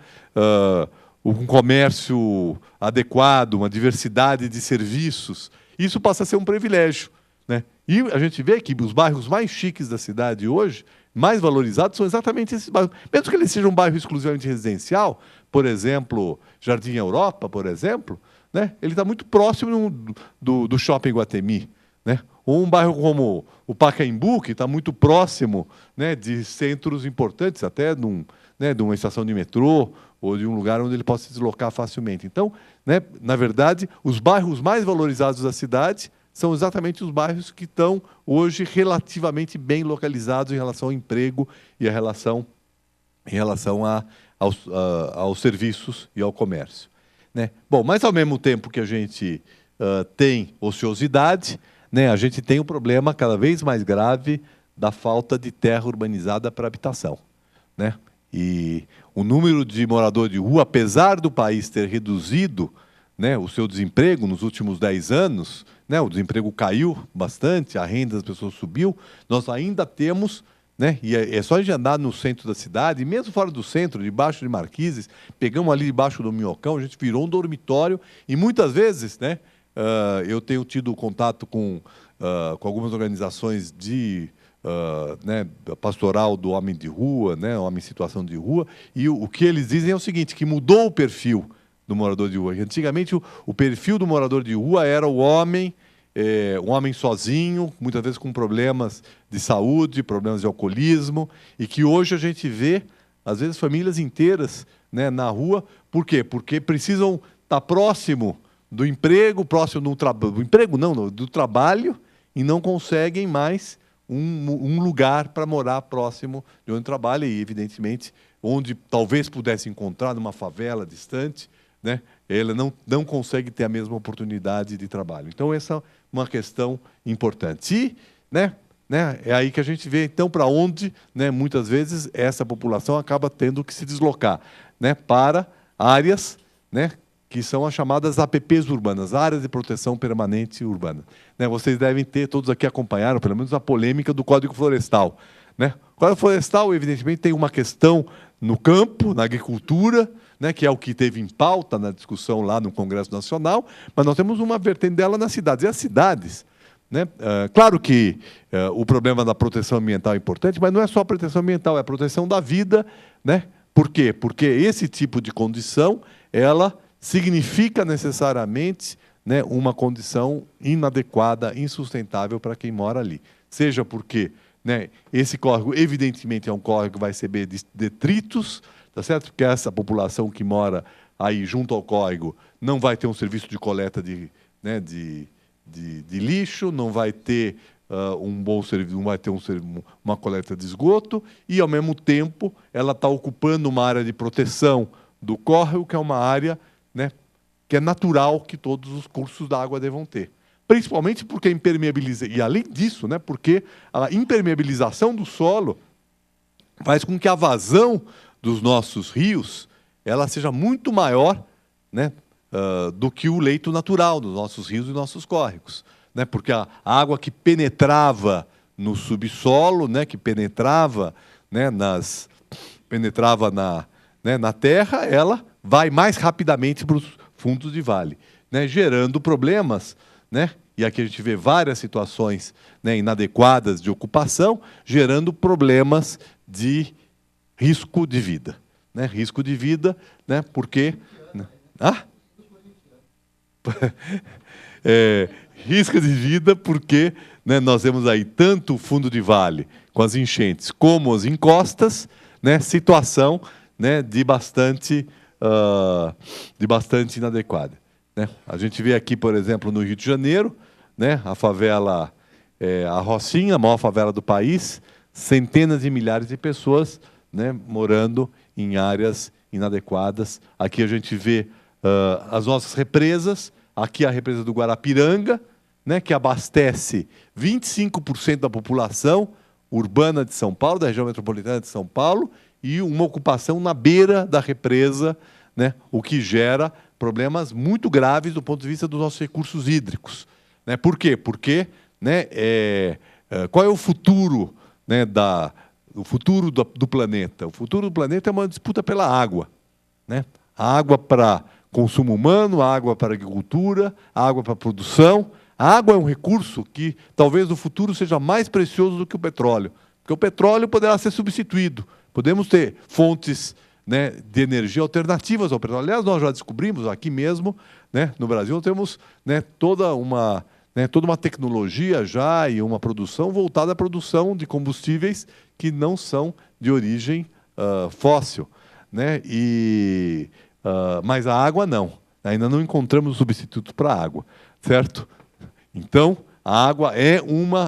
A: um comércio adequado, uma diversidade de serviços. Isso passa a ser um privilégio. Né? E a gente vê que os bairros mais chiques da cidade hoje, mais valorizados, são exatamente esses bairros. Mesmo que eles sejam um bairro exclusivamente residencial, por exemplo, Jardim Europa, por exemplo, né, ele está muito próximo do Shopping Iguatemi. Né? Ou um bairro como o Pacaembu, que está muito próximo, né, de centros importantes, até de uma estação de metrô, ou de um lugar onde ele possa se deslocar facilmente. Então, né, na verdade, os bairros mais valorizados da cidade são exatamente os bairros que estão hoje relativamente bem localizados em relação ao emprego e em relação aos serviços e ao comércio. Né? Bom, mas ao mesmo tempo que a gente tem ociosidade, né, a gente tem um problema cada vez mais grave da falta de terra urbanizada para habitação. Né? E o número de moradores de rua, apesar do país ter reduzido, né, o seu desemprego nos últimos 10 anos, né, o desemprego caiu bastante, a renda das pessoas subiu, nós ainda temos, né, e é só a gente andar no centro da cidade, mesmo fora do centro, debaixo de marquises, pegamos ali debaixo do Minhocão, a gente virou um dormitório, e muitas vezes, né, eu tenho tido contato com algumas organizações né, pastoral do homem de rua, né, homem em situação de rua, e o que eles dizem é o seguinte, que mudou o perfil do morador de rua. Antigamente, o perfil do morador de rua era um homem sozinho, muitas vezes com problemas de saúde, problemas de alcoolismo, e que hoje a gente vê, às vezes, famílias inteiras, né, na rua. Por quê? Porque precisam estar próximo do emprego, do trabalho, e não conseguem mais um lugar para morar próximo de onde trabalha, e, evidentemente, onde talvez pudesse encontrar, numa favela distante, né, ela não consegue ter a mesma oportunidade de trabalho. Então, essa é uma questão importante. E, né, é aí que a gente vê, então, para onde, né, muitas vezes, essa população acaba tendo que se deslocar, né, para áreas, né, que são as chamadas APPs urbanas, Áreas de Proteção Permanente Urbana. Né, vocês devem ter, todos aqui acompanharam, pelo menos, a polêmica do Código Florestal. Né? O Código Florestal, evidentemente, tem uma questão no campo, na agricultura, né, que é o que teve em pauta na discussão lá no Congresso Nacional, mas nós temos uma vertente dela nas cidades. E as cidades, né, claro que o problema da proteção ambiental é importante, mas não é só a proteção ambiental, é a proteção da vida, né, Por quê? Porque esse tipo de condição, ela significa necessariamente, né, uma condição inadequada, insustentável para quem mora ali. Seja porque, né, esse córrego, evidentemente, é um córrego que vai receber detritos, tá certo? Porque essa população que mora aí junto ao córrego não vai ter um serviço de coleta né, de lixo, não vai ter um bom serviço, não vai ter uma coleta de esgoto, e, ao mesmo tempo, ela está ocupando uma área de proteção do córrego, que é uma área, né, que é natural que todos os cursos da água devam ter. Principalmente porque impermeabiliza, e além disso, né, porque a impermeabilização do solo faz com que a vazão dos nossos rios ela seja muito maior, né, do que o leito natural dos nossos rios e nossos córregos, né, porque a água que penetrava no subsolo, né, que penetrava, né, na terra, ela vai mais rapidamente para os fundos de vale, né, gerando problemas, né, e aqui a gente vê várias situações, né, inadequadas de ocupação, gerando problemas de risco de vida. Né, risco de vida, né, porque... Né, risco de vida porque, né, nós temos aí tanto o fundo de vale com as enchentes como as encostas, né, situação, né, de bastante inadequada. Né? A gente vê aqui, por exemplo, no Rio de Janeiro, né, a favela, a Rocinha, a maior favela do país, centenas de milhares de pessoas, né, morando em áreas inadequadas. Aqui a gente vê as nossas represas, aqui a represa do Guarapiranga, né, que abastece 25% da população urbana de São Paulo, da região metropolitana de São Paulo, e uma ocupação na beira da represa, né, o que gera problemas muito graves do ponto de vista dos nossos recursos hídricos. Né? Por quê? Porque, né, qual é o futuro, né, o futuro do planeta? O futuro do planeta é uma disputa pela água. Né? A água para consumo humano, a água para agricultura, a água para produção. A água é um recurso que talvez no futuro seja mais precioso do que o petróleo. Porque o petróleo poderá ser substituído. Podemos ter fontes, né, de energia alternativas ao petróleo. Aliás, nós já descobrimos aqui mesmo, né, no Brasil, temos, né, toda uma tecnologia já e uma produção voltada à produção de combustíveis que não são de origem fóssil. Né? Mas a água não. Ainda não encontramos substitutos para a água. Certo? Então, a água é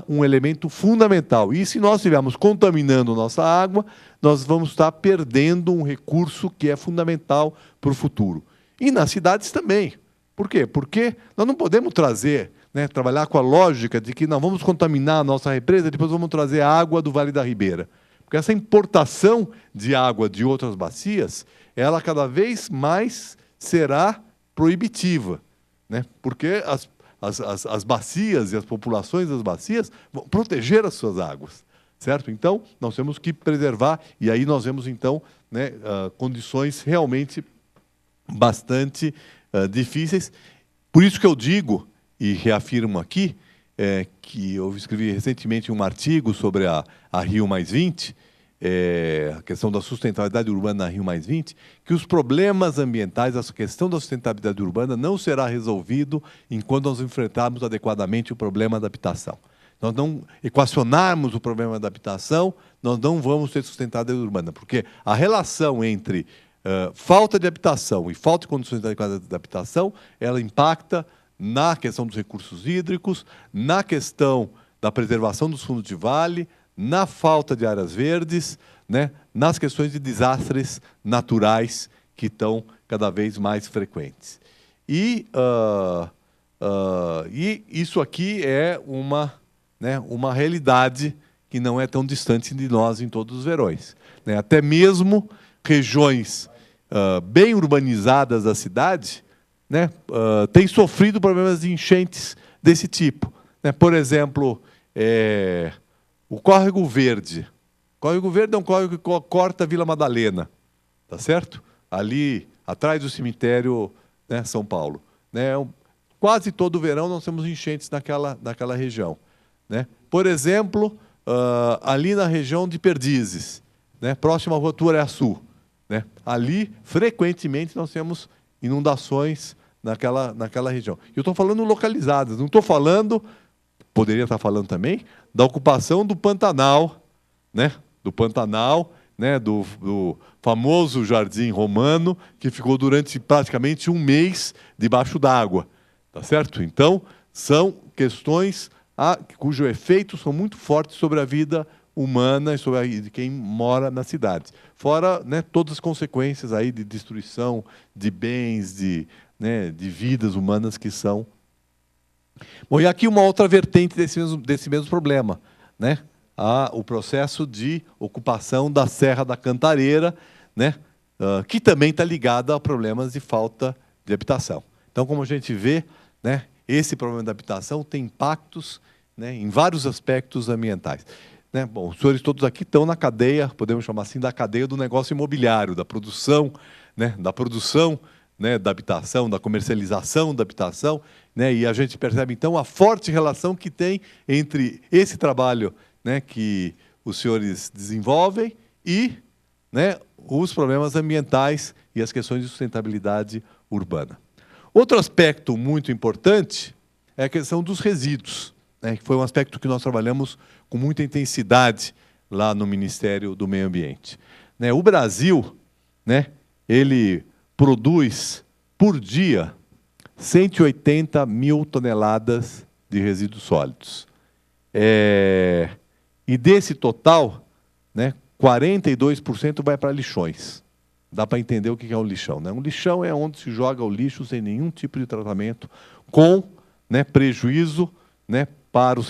A: um elemento fundamental. E se nós estivermos contaminando nossa água, nós vamos estar perdendo um recurso que é fundamental para o futuro. E nas cidades também. Por quê? Porque nós não podemos trazer, né, trabalhar com a lógica de que não vamos contaminar a nossa represa, depois vamos trazer a água do Vale da Ribeira. Porque essa importação de água de outras bacias, ela cada vez mais será proibitiva. Né? Porque as bacias e as populações das bacias vão proteger as suas águas. Certo? Então, nós temos que preservar, e aí nós vemos, então, né, condições realmente bastante difíceis. Por isso que eu digo, e reafirmo aqui, que eu escrevi recentemente um artigo sobre a Rio+20, a questão da sustentabilidade urbana na Rio+20, que os problemas ambientais, essa questão da sustentabilidade urbana não será resolvido enquanto nós enfrentarmos adequadamente o problema da habitação. Nós não equacionarmos o problema da habitação, nós não vamos ter sustentabilidade urbana, porque a relação entre falta de habitação e falta de condições adequadas de habitação, ela impacta na questão dos recursos hídricos, na questão da preservação dos fundos de vale, na falta de áreas verdes, né, nas questões de desastres naturais que estão cada vez mais frequentes. E isso aqui é uma realidade que não é tão distante de nós em todos os verões. Né? Até mesmo regiões bem urbanizadas da cidade, né, têm sofrido problemas de enchentes desse tipo. Né? Por exemplo, o Córrego Verde. O Córrego Verde é um córrego que corta a Vila Madalena, tá certo? Ali atrás do cemitério, né, São Paulo. Né? Quase todo verão nós temos enchentes naquela região. Né? Por exemplo, ali na região de Perdizes, né, próximo à Rua Tuaraçu. né? Ali, frequentemente, nós temos inundações naquela região. Eu estou falando localizadas, não estou falando, poderia estar falando também, da ocupação do Pantanal, né? Do Pantanal, né? Do famoso Jardim Romano, que ficou durante praticamente um mês debaixo d'água. Tá certo? Então, são questões cujo efeitos são muito fortes sobre a vida humana e sobre a de quem mora na cidade. Fora, né, todas as consequências aí de destruição de bens, né, de vidas humanas que são. Bom, e aqui uma outra vertente desse mesmo problema, né? O processo de ocupação da Serra da Cantareira, né? Que também está ligado a problemas de falta de habitação. Então, como a gente vê, né, esse problema da habitação tem impactos, né, em vários aspectos ambientais. Né? Bom, os senhores todos aqui estão na cadeia, podemos chamar assim, da cadeia do negócio imobiliário, da produção, né, né, da habitação, da comercialização da habitação, né, e a gente percebe, então, a forte relação que tem entre esse trabalho, né, que os senhores desenvolvem e, né, os problemas ambientais e as questões de sustentabilidade urbana. Outro aspecto muito importante é a questão dos resíduos, né, que foi um aspecto que nós trabalhamos com muita intensidade lá no Ministério do Meio Ambiente. Né, o Brasil, né, ele produz, por dia, 180 mil toneladas de resíduos sólidos. E desse total, né, 42% vai para lixões. Dá para entender o que é um lixão, né? Um lixão é onde se joga o lixo sem nenhum tipo de tratamento, com, né, prejuízo, né, para os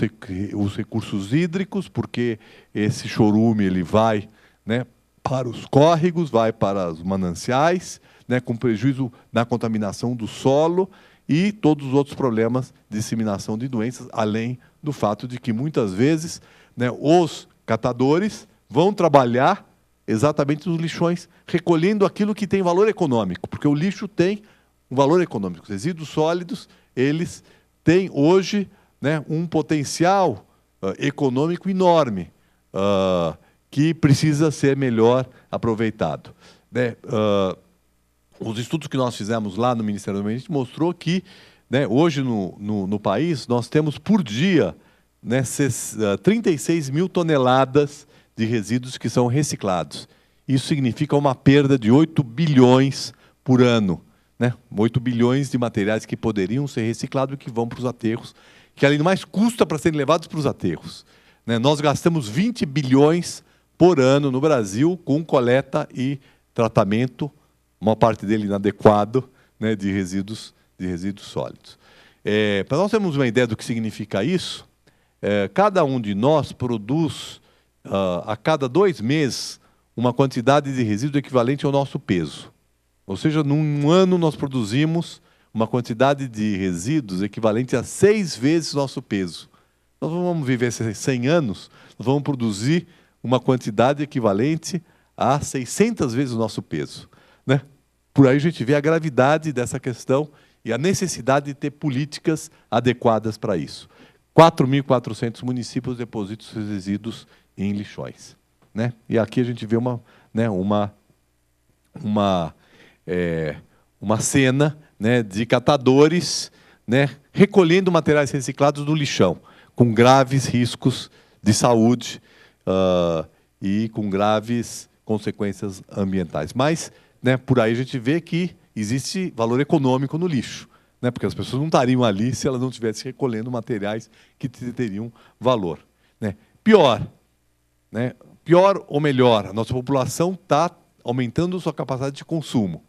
A: recursos hídricos, porque esse chorume ele vai, né, para os córregos, vai para os mananciais, né, com prejuízo na contaminação do solo e todos os outros problemas de disseminação de doenças, além do fato de que, muitas vezes, né, os catadores vão trabalhar exatamente nos lixões, recolhendo aquilo que tem valor econômico, porque o lixo tem um valor econômico. Os resíduos sólidos, eles têm hoje, né, um potencial econômico enorme, que precisa ser melhor aproveitado. Né? Os estudos que nós fizemos lá no Ministério do Meio Ambiente mostrou que, né, hoje no país nós temos por dia, né, 36 mil toneladas de resíduos que são reciclados. Isso significa uma perda de 8 bilhões por ano. Né? 8 bilhões de materiais que poderiam ser reciclados e que vão para os aterros, que além do mais custa para serem levados para os aterros. Né? Nós gastamos 20 bilhões por ano no Brasil com coleta e tratamento, uma parte dele inadequado, né, de resíduos sólidos. Para nós termos uma ideia do que significa isso, cada um de nós produz, a cada 2 meses, uma quantidade de resíduo equivalente ao nosso peso. Ou seja, num ano nós produzimos uma quantidade de resíduos equivalente a 6 vezes o nosso peso. Nós vamos viver 100 anos, nós vamos produzir uma quantidade equivalente a 600 vezes o nosso peso. Né? Por aí a gente vê a gravidade dessa questão e a necessidade de ter políticas adequadas para isso. 4.400 municípios depositam seus resíduos em lixões. Né? E aqui a gente vê uma cena, né, de catadores, né, recolhendo materiais reciclados do lixão, com graves riscos de saúde e com graves consequências ambientais. Mas, né, por aí a gente vê que existe valor econômico no lixo, né, porque as pessoas não estariam ali se elas não estivessem recolhendo materiais que teriam valor. Né? Pior ou melhor, a nossa população está aumentando sua capacidade de consumo.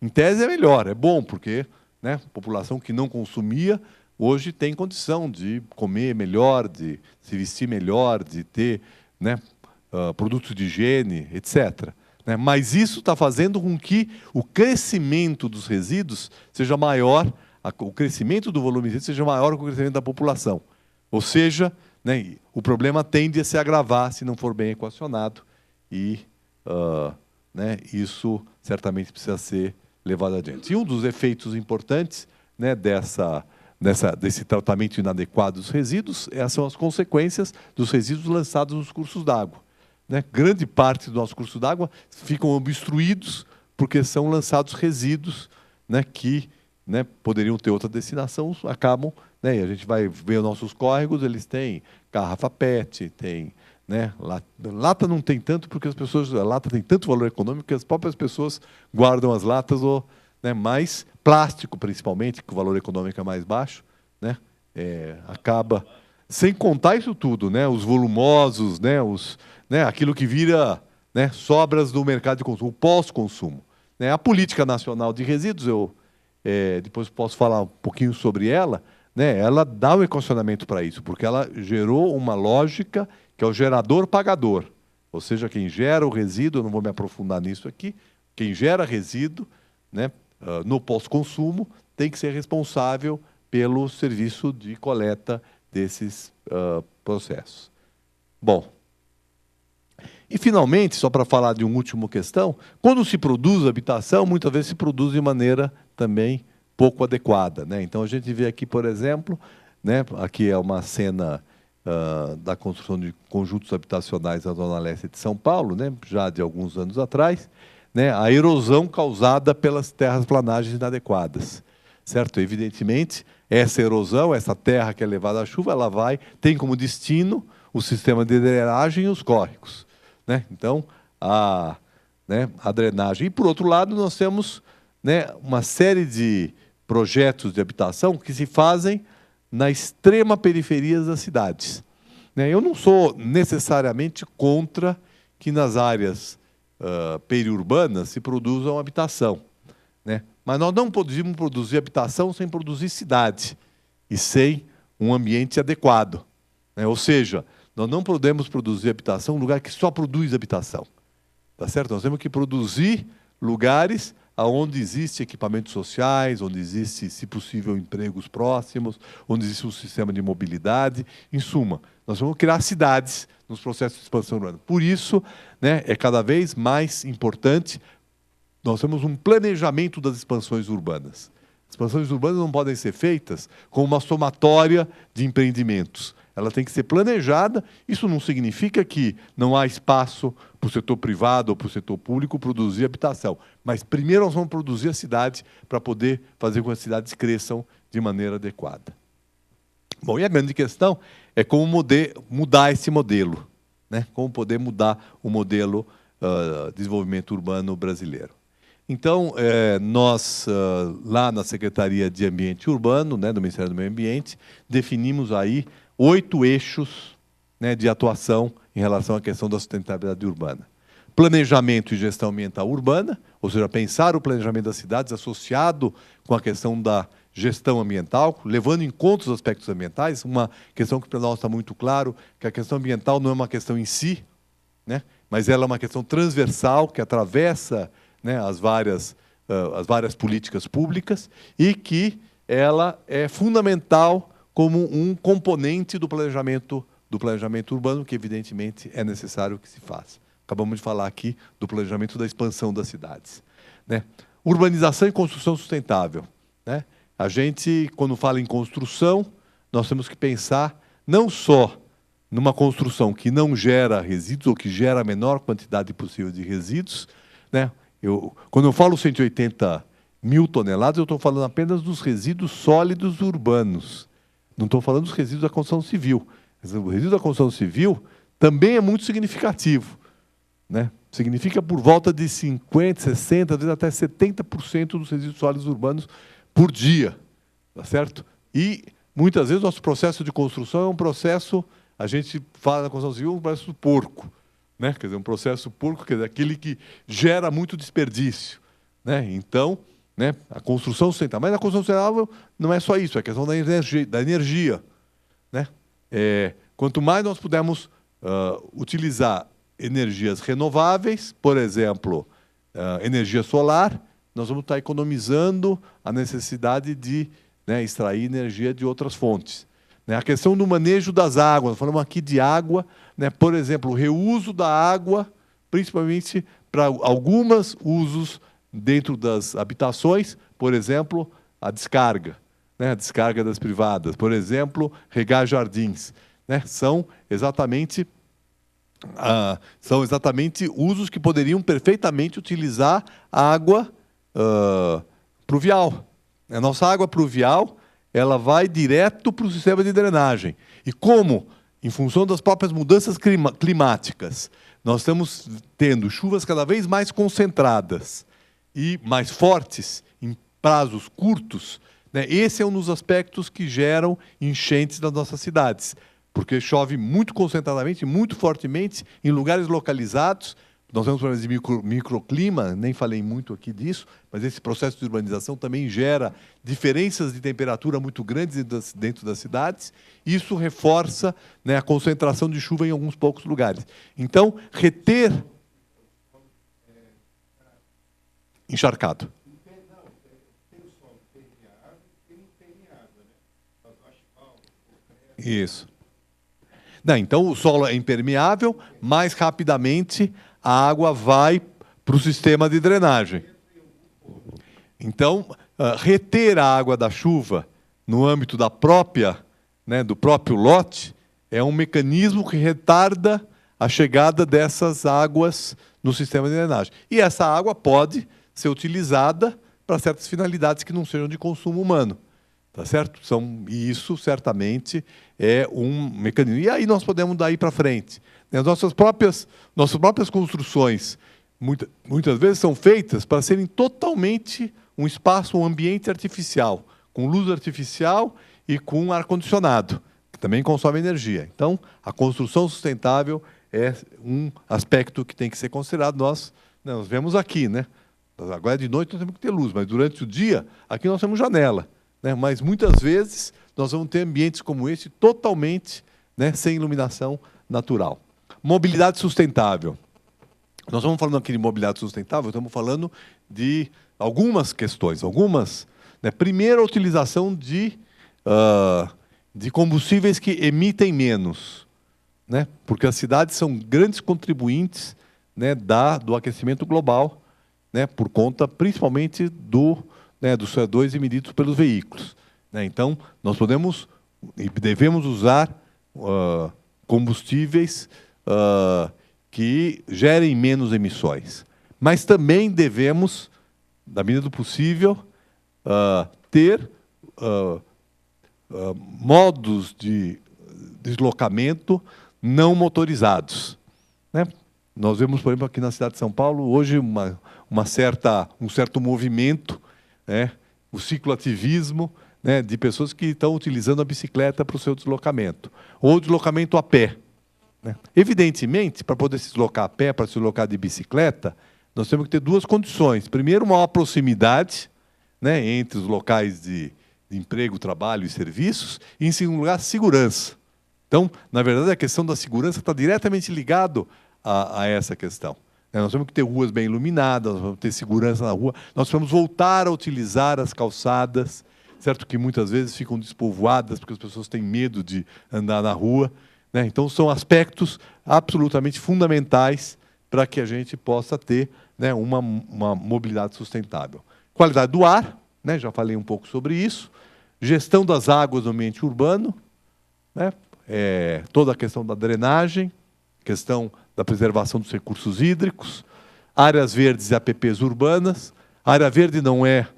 A: Em tese é melhor, é bom, porque, né, a população que não consumia hoje tem condição de comer melhor, de se vestir melhor, de ter, né, produtos de higiene, etc. Né? Mas isso está fazendo com que o crescimento dos resíduos seja maior, o crescimento do volume de resíduos seja maior que o crescimento da população. Ou seja, né, o problema tende a se agravar se não for bem equacionado e né, isso certamente precisa ser levado adiante. E um dos efeitos importantes, né, desse tratamento inadequado dos resíduos são as consequências dos resíduos lançados nos cursos d'água. né, grande parte do nosso curso d'água ficam obstruídos porque são lançados resíduos, né, que, né, poderiam ter outra destinação, acabam, né, e a gente vai ver os nossos córregos, eles têm garrafa PET, tem, né, lata não tem tanto, porque a lata tem tanto valor econômico que as próprias pessoas guardam as latas, ou, né, mais plástico, principalmente, que o valor econômico é mais baixo, né, acaba, sem contar isso tudo, né, os volumosos, né, aquilo que vira, né, sobras do mercado de consumo, pós-consumo. Né, a Política Nacional de Resíduos, depois posso falar um pouquinho sobre ela, né, ela dá um equacionamento para isso, porque ela gerou uma lógica que é o gerador-pagador. Ou seja, quem gera o resíduo, eu não vou me aprofundar nisso aqui, quem gera resíduo, né, no pós-consumo tem que ser responsável pelo serviço de coleta desses processos. Bom, e finalmente, só para falar de uma última questão, quando se produz habitação, muitas vezes se produz de maneira também pouco adequada, né? Então a gente vê aqui, por exemplo, né, aqui é uma cena da construção de conjuntos habitacionais na Zona Leste de São Paulo, né, já de alguns anos atrás, né, a erosão causada pelas terraplanagens inadequadas, certo? Evidentemente, essa erosão, essa terra que é levada à chuva, ela tem como destino o sistema de drenagem e os córregos, né? Então, a drenagem. E, por outro lado, nós temos, né, uma série de projetos de habitação que se fazem na extrema periferia das cidades. Né? Eu não sou necessariamente contra que nas áreas periurbanas se produzam habitação, né? Mas nós não podemos produzir habitação sem produzir cidade e sem um ambiente adequado, né? Ou seja, nós não podemos produzir habitação em um lugar que só produz habitação. Tá certo? Nós temos que produzir lugares onde existem equipamentos sociais, onde existe, se possível, empregos próximos, onde existe um sistema de mobilidade. Em suma, nós vamos criar cidades nos processos de expansão urbana. Por isso, né, é cada vez mais importante nós temos um planejamento das expansões urbanas. As expansões urbanas não podem ser feitas com uma somatória de empreendimentos. Ela tem que ser planejada. Isso não significa que não há espaço para o setor privado ou para o setor público produzir habitação. Mas primeiro nós vamos produzir a cidade para poder fazer com que as cidades cresçam de maneira adequada. Bom, e a grande questão é como mudar esse modelo, né? Como poder mudar o modelo de desenvolvimento urbano brasileiro. Então, nós, lá na Secretaria de Ambiente Urbano, né, do Ministério do Meio Ambiente, definimos aí 8 eixos, né, de atuação em relação à questão da sustentabilidade urbana. Planejamento e gestão ambiental urbana, ou seja, pensar o planejamento das cidades associado com a questão da gestão ambiental, levando em conta os aspectos ambientais, uma questão que para nós está muito claro, que a questão ambiental não é uma questão em si, né, mas ela é uma questão transversal que atravessa, né, as várias políticas públicas e que ela é fundamental como um componente do planejamento urbano, que evidentemente é necessário que se faça. Acabamos de falar aqui do planejamento da expansão das cidades, né? Urbanização e construção sustentável, né? A gente, quando fala em construção, nós temos que pensar não só numa construção que não gera resíduos ou que gera a menor quantidade possível de resíduos, né? Quando eu falo 180 mil toneladas, eu estou falando apenas dos resíduos sólidos urbanos. Não estou falando dos resíduos da construção civil. O resíduo da construção civil também é muito significativo, né? Significa por volta de 50%, 60%, às vezes até 70% dos resíduos sólidos urbanos por dia. Tá certo? E, muitas vezes, o nosso processo de construção é um processo, a gente fala na construção civil, um processo porco. Né? Quer dizer, um processo porco, quer dizer, aquele que gera muito desperdício, né? Então, né, a construção sustentável. Mas a construção sustentável não é só isso, é a questão da energia, né? Quanto mais nós pudermos utilizar energias renováveis, por exemplo, energia solar, nós vamos estar economizando a necessidade de, né, extrair energia de outras fontes. A questão do manejo das águas, nós falamos aqui de água, né, por exemplo, o reuso da água, principalmente para alguns usos dentro das habitações, por exemplo, a descarga, né, a descarga das privadas, por exemplo, regar jardins, né, são exatamente são exatamente usos que poderiam perfeitamente utilizar a água pluvial. A nossa água pluvial, ela vai direto para o sistema de drenagem. E como, em função das próprias mudanças climáticas, nós estamos tendo chuvas cada vez mais concentradas e mais fortes em prazos curtos, né, esse é um dos aspectos que geram enchentes nas nossas cidades, porque chove muito concentradamente, muito fortemente, em lugares localizados. Nós temos problemas de microclima, nem falei muito aqui disso, mas esse processo de urbanização também gera diferenças de temperatura muito grandes dentro das cidades. Isso reforça, né, a concentração de chuva em alguns poucos lugares. Então, reter... Encharcado. Isso. Não, então, o solo é impermeável, mais rapidamente a água vai para o sistema de drenagem. Então, reter a água da chuva no âmbito da própria, né, do próprio lote é um mecanismo que retarda a chegada dessas águas no sistema de drenagem. E essa água pode ser utilizada para certas finalidades que não sejam de consumo humano. Tá certo? E isso, certamente, é um mecanismo. E aí nós podemos daí para frente. As nossas próprias construções, muitas vezes, são feitas para serem totalmente um espaço, um ambiente artificial, com luz artificial e com ar-condicionado, que também consome energia. Então, a construção sustentável é um aspecto que tem que ser considerado. Nós vemos aqui, né? Agora de noite nós temos que ter luz, mas durante o dia, aqui nós temos janela. Mas muitas vezes nós vamos ter ambientes como esse totalmente, né, sem iluminação natural. Mobilidade sustentável. Nós estamos falando aqui de mobilidade sustentável, estamos falando de algumas questões. Né, primeiro, a utilização de combustíveis que emitem menos, né, porque as cidades são grandes contribuintes, né, do aquecimento global, né, por conta principalmente do CO2 emitidos pelos veículos. Né? Então, nós podemos e devemos usar combustíveis que gerem menos emissões. Mas também devemos, na medida do possível, ter modos de deslocamento não motorizados. Né? Nós vemos, por exemplo, aqui na cidade de São Paulo, hoje um certo movimento, né, o cicloativismo, né, de pessoas que estão utilizando a bicicleta para o seu deslocamento, ou deslocamento a pé. Né. Evidentemente, para poder se deslocar a pé, para se deslocar de bicicleta, nós temos que ter duas condições. Primeiro, uma maior proximidade, né, entre os locais de emprego, trabalho e serviços, e, em segundo lugar, segurança. Então, na verdade, a questão da segurança está diretamente ligado a essa questão. Nós temos que ter ruas bem iluminadas, nós vamos ter segurança na rua, nós vamos voltar a utilizar as calçadas, certo? Que muitas vezes ficam despovoadas porque as pessoas têm medo de andar na rua. Né? Então, são aspectos absolutamente fundamentais para que a gente possa ter, né, uma mobilidade sustentável. Qualidade do ar, né? Já falei um pouco sobre isso. Gestão das águas no ambiente urbano, né? Toda a questão da drenagem, questão da preservação dos recursos hídricos, áreas verdes e APPs urbanas. A área verde não é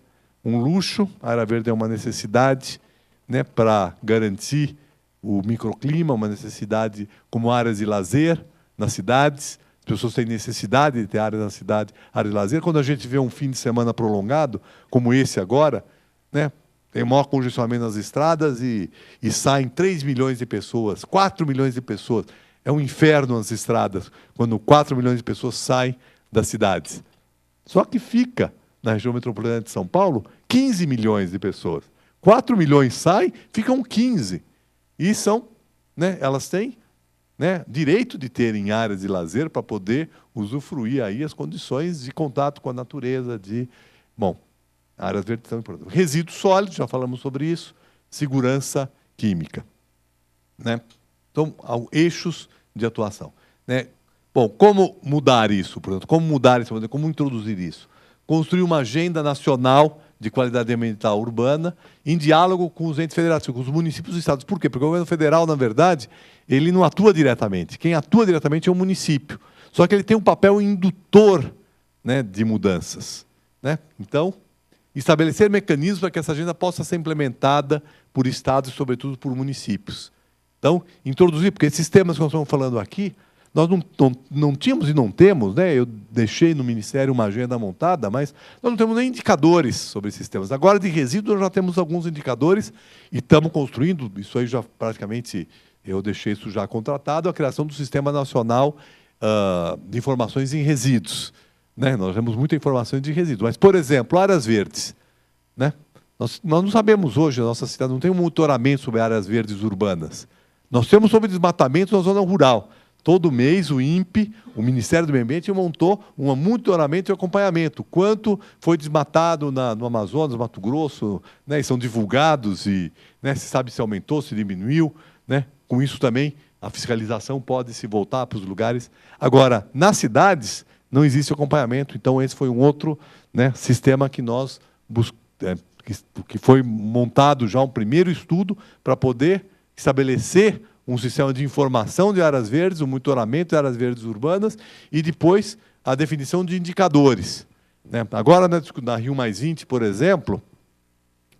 A: um luxo, a área verde é uma necessidade, né, para garantir o microclima, uma necessidade como áreas de lazer nas cidades. As pessoas têm necessidade de ter áreas na cidade, áreas de lazer. Quando a gente vê um fim de semana prolongado, como esse agora, né, tem maior congestionamento nas estradas e saem 3 milhões de pessoas, 4 milhões de pessoas. É um inferno nas estradas, quando 4 milhões de pessoas saem das cidades. Só que fica, na região metropolitana de São Paulo, 15 milhões de pessoas. 4 milhões saem, ficam 15. E elas têm, né, direito de terem áreas de lazer para poder usufruir aí as condições de contato com a natureza, áreas verdes são importantes. Resíduos sólidos, já falamos sobre isso. Segurança química. Né? Então, eixos de atuação. Né? Bom, como mudar isso? Portanto, como mudar isso? Como introduzir isso? Construir uma agenda nacional de qualidade ambiental urbana, em diálogo com os entes federativos, com os municípios e estados. Por quê? Porque o governo federal, na verdade, ele não atua diretamente. Quem atua diretamente é o município. Só que ele tem um papel indutor, né, de mudanças, né? Então, estabelecer mecanismos para que essa agenda possa ser implementada por estados e, sobretudo, por municípios. Então, introduzir, porque esses temas que nós estamos falando aqui, nós não tínhamos e não temos, né? Eu deixei no Ministério uma agenda montada, mas nós não temos nem indicadores sobre esses temas. Agora, de resíduos, nós já temos alguns indicadores e estamos construindo, isso aí já praticamente, eu deixei isso já contratado, a criação do Sistema Nacional de Informações em Resíduos. Né? Nós temos muita informação de resíduos. Mas, por exemplo, áreas verdes. Né? Nós não sabemos hoje, a nossa cidade não tem um monitoramento sobre áreas verdes urbanas. Nós temos sobre desmatamento na zona rural. Todo mês o INPE, o Ministério do Meio Ambiente, montou um monitoramento e acompanhamento. Quanto foi desmatado no Amazonas, no Mato Grosso, né? E são divulgados, e, né, se sabe se aumentou, se diminuiu. Né? Com isso também a fiscalização pode se voltar para os lugares. Agora, nas cidades, não existe acompanhamento. Então, esse foi um outro, né, sistema que nós que foi montado já um primeiro estudo para poder estabelecer um sistema de informação de áreas verdes, um monitoramento de áreas verdes urbanas e depois a definição de indicadores. Né? Agora, na Rio+20, por exemplo,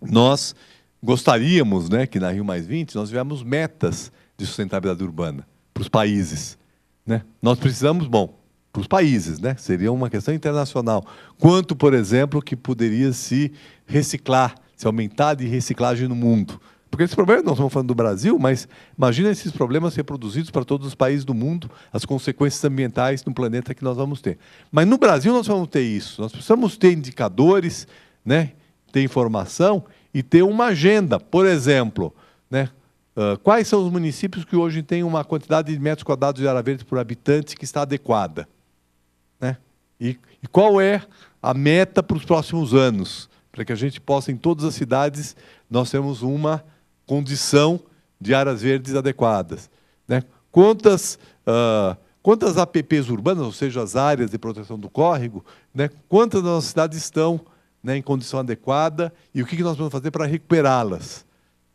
A: nós gostaríamos, né, que na Rio+20 nós tivéssemos metas de sustentabilidade urbana para os países. Né? Nós precisamos, para os países, né? Seria uma questão internacional. Quanto, por exemplo, que poderia se reciclar, se aumentar de reciclagem no mundo. Porque esse problema, nós estamos falando do Brasil, mas imagina esses problemas reproduzidos para todos os países do mundo, as consequências ambientais no planeta que nós vamos ter. Mas no Brasil nós vamos ter isso. Nós precisamos ter indicadores, né? Ter informação e ter uma agenda. Por exemplo, né? Quais são os municípios que hoje têm uma quantidade de metros quadrados de área verde por habitante que está adequada? Né? E qual é a meta para os próximos anos? Para que a gente possa, em todas as cidades, nós temos uma condição de áreas verdes adequadas. Né? Quantas APPs urbanas, ou seja, as áreas de proteção do córrego, né? Quantas das nossas cidades estão, né, em condição adequada e o que nós vamos fazer para recuperá-las?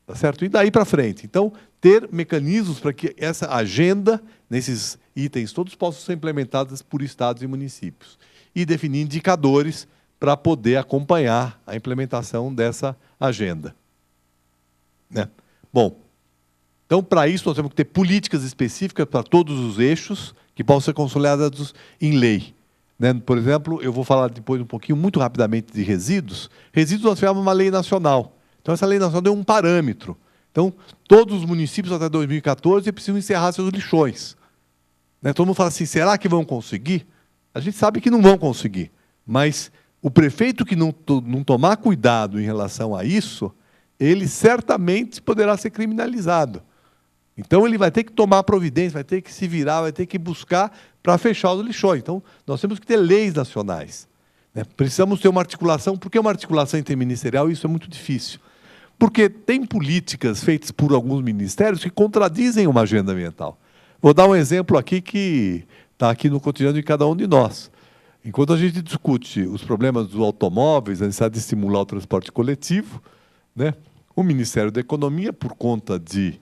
A: Tá certo? E daí para frente. Então, ter mecanismos para que essa agenda, nesses itens todos, possam ser implementadas por estados e municípios. E definir indicadores para poder acompanhar a implementação dessa agenda. Né? Bom, então, para isso, nós temos que ter políticas específicas para todos os eixos que possam ser consolidados em lei. Né? Por exemplo, eu vou falar depois um pouquinho, muito rapidamente, de resíduos. Resíduos, nós tivemos uma lei nacional. Então, essa lei nacional deu um parâmetro. Então, todos os municípios até 2014 precisam encerrar seus lixões. Né? Todo mundo fala assim, será que vão conseguir? A gente sabe que não vão conseguir. Mas o prefeito que não tomar cuidado em relação a isso, ele certamente poderá ser criminalizado. Então, ele vai ter que tomar providência, vai ter que se virar, vai ter que buscar para fechar os lixões. Então, nós temos que ter leis nacionais. Né? Precisamos ter uma articulação. Por que uma articulação interministerial? Isso é muito difícil. Porque tem políticas feitas por alguns ministérios que contradizem uma agenda ambiental. Vou dar um exemplo aqui que está aqui no cotidiano de cada um de nós. Enquanto a gente discute os problemas dos automóveis, a necessidade de estimular o transporte coletivo, né, o Ministério da Economia, por conta de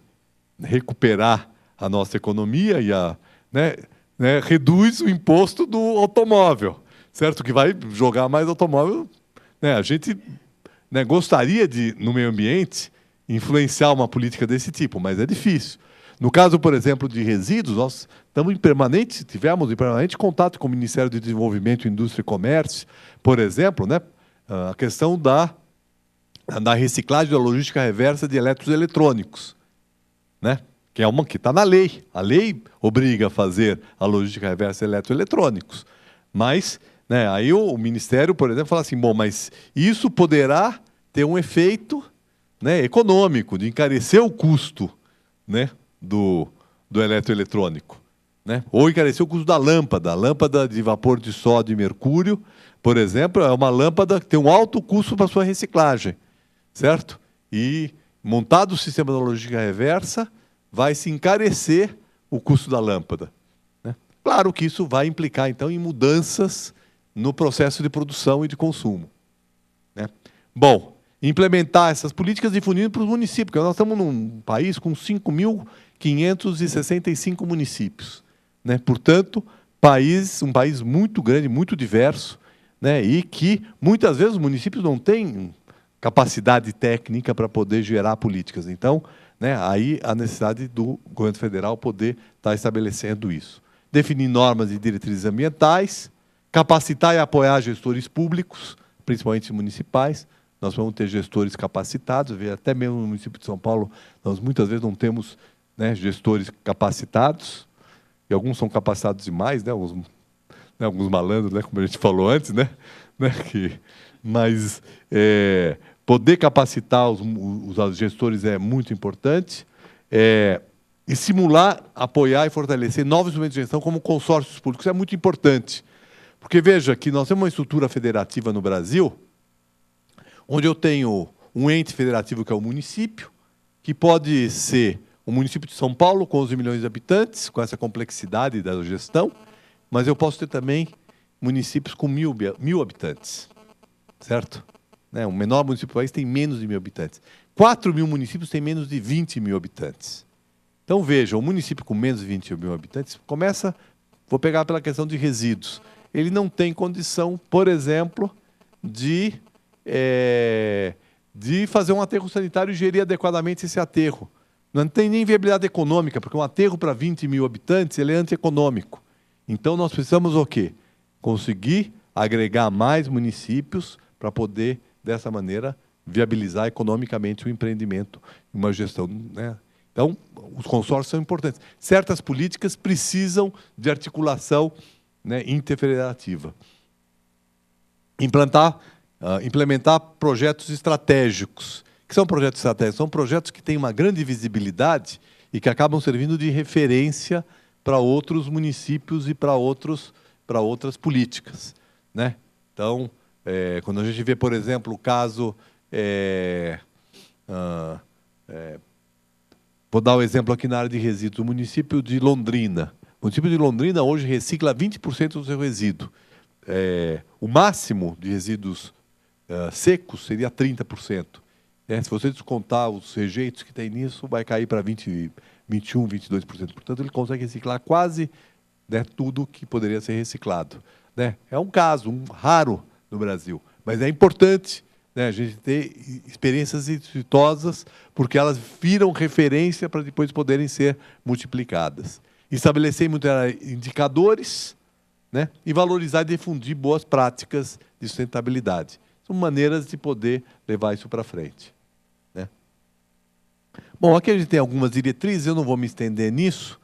A: recuperar a nossa economia, reduz o imposto do automóvel, certo? Que vai jogar mais automóvel. Né? A gente gostaria de, no meio ambiente, influenciar uma política desse tipo, mas é difícil. No caso, por exemplo, de resíduos, nós tivemos em permanente contato com o Ministério de Desenvolvimento, Indústria e Comércio, por exemplo, né, a questão da reciclagem da logística reversa de eletroeletrônicos, né, que está na lei. A lei obriga a fazer a logística reversa de eletroeletrônicos. Mas, né, aí o Ministério, por exemplo, fala assim, mas isso poderá ter um efeito, né, econômico, de encarecer o custo, né, do eletroeletrônico. Né? Ou encarecer o custo da lâmpada. A lâmpada de vapor de sódio e mercúrio, por exemplo, é uma lâmpada que tem um alto custo para sua reciclagem. Certo? E, montado o sistema da logística reversa, vai se encarecer o custo da lâmpada. Né? Claro que isso vai implicar, então, em mudanças no processo de produção e de consumo. Né? Bom, implementar essas políticas difundindo para os municípios, porque nós estamos num país com 5.565 municípios, né? Portanto, um país muito grande, muito diverso, né? E que, muitas vezes, os municípios não têm capacidade técnica para poder gerar políticas. Então, né, aí a necessidade do governo federal poder estar estabelecendo isso. Definir normas e diretrizes ambientais, capacitar e apoiar gestores públicos, principalmente municipais. Nós vamos ter gestores capacitados, até mesmo no município de São Paulo, nós muitas vezes não temos, né, gestores capacitados, e alguns são capacitados demais, né, alguns malandros, né, como a gente falou antes, né, mas poder capacitar os gestores é muito importante, estimular, apoiar e fortalecer novos instrumentos de gestão como consórcios públicos, é muito importante. Porque veja que nós temos uma estrutura federativa no Brasil, onde eu tenho um ente federativo que é o município, que pode ser o município de São Paulo, com 11 milhões de habitantes, com essa complexidade da gestão, mas eu posso ter também municípios com 1.000 habitantes, certo? Né? O menor município do país tem menos de 1.000 habitantes. 4.000 municípios têm menos de 20.000 habitantes. Então, veja, o município com menos de 20.000 habitantes começa, vou pegar pela questão de resíduos, ele não tem condição, por exemplo, de fazer um aterro sanitário e gerir adequadamente esse aterro. Não tem nem viabilidade econômica, porque um aterro para 20.000 habitantes ele é antieconômico. Então, nós precisamos o quê? Conseguir agregar mais municípios para poder, dessa maneira, viabilizar economicamente o empreendimento e uma gestão, né? Então, os consórcios são importantes. Certas políticas precisam de articulação, né, interfederativa. Implementar projetos estratégicos. O que são projetos estratégicos? São projetos que têm uma grande visibilidade e que acabam servindo de referência para outros municípios e para outras políticas, né? Então, quando a gente vê, por exemplo, o caso... vou dar um exemplo aqui na área de resíduos. O município de Londrina. O município de Londrina hoje recicla 20% do seu resíduo. O máximo de resíduos secos seria 30%. Se você descontar os rejeitos que tem nisso, vai cair para 21%, 22%. Portanto, ele consegue reciclar quase, né, tudo que poderia ser reciclado, né? É um caso raro no Brasil, mas é importante, né, a gente ter experiências exitosas, porque elas viram referência para depois poderem ser multiplicadas. Estabelecer indicadores, né, e valorizar e difundir boas práticas de sustentabilidade. São maneiras de poder levar isso para frente, né? Bom, aqui a gente tem algumas diretrizes, eu não vou me estender nisso,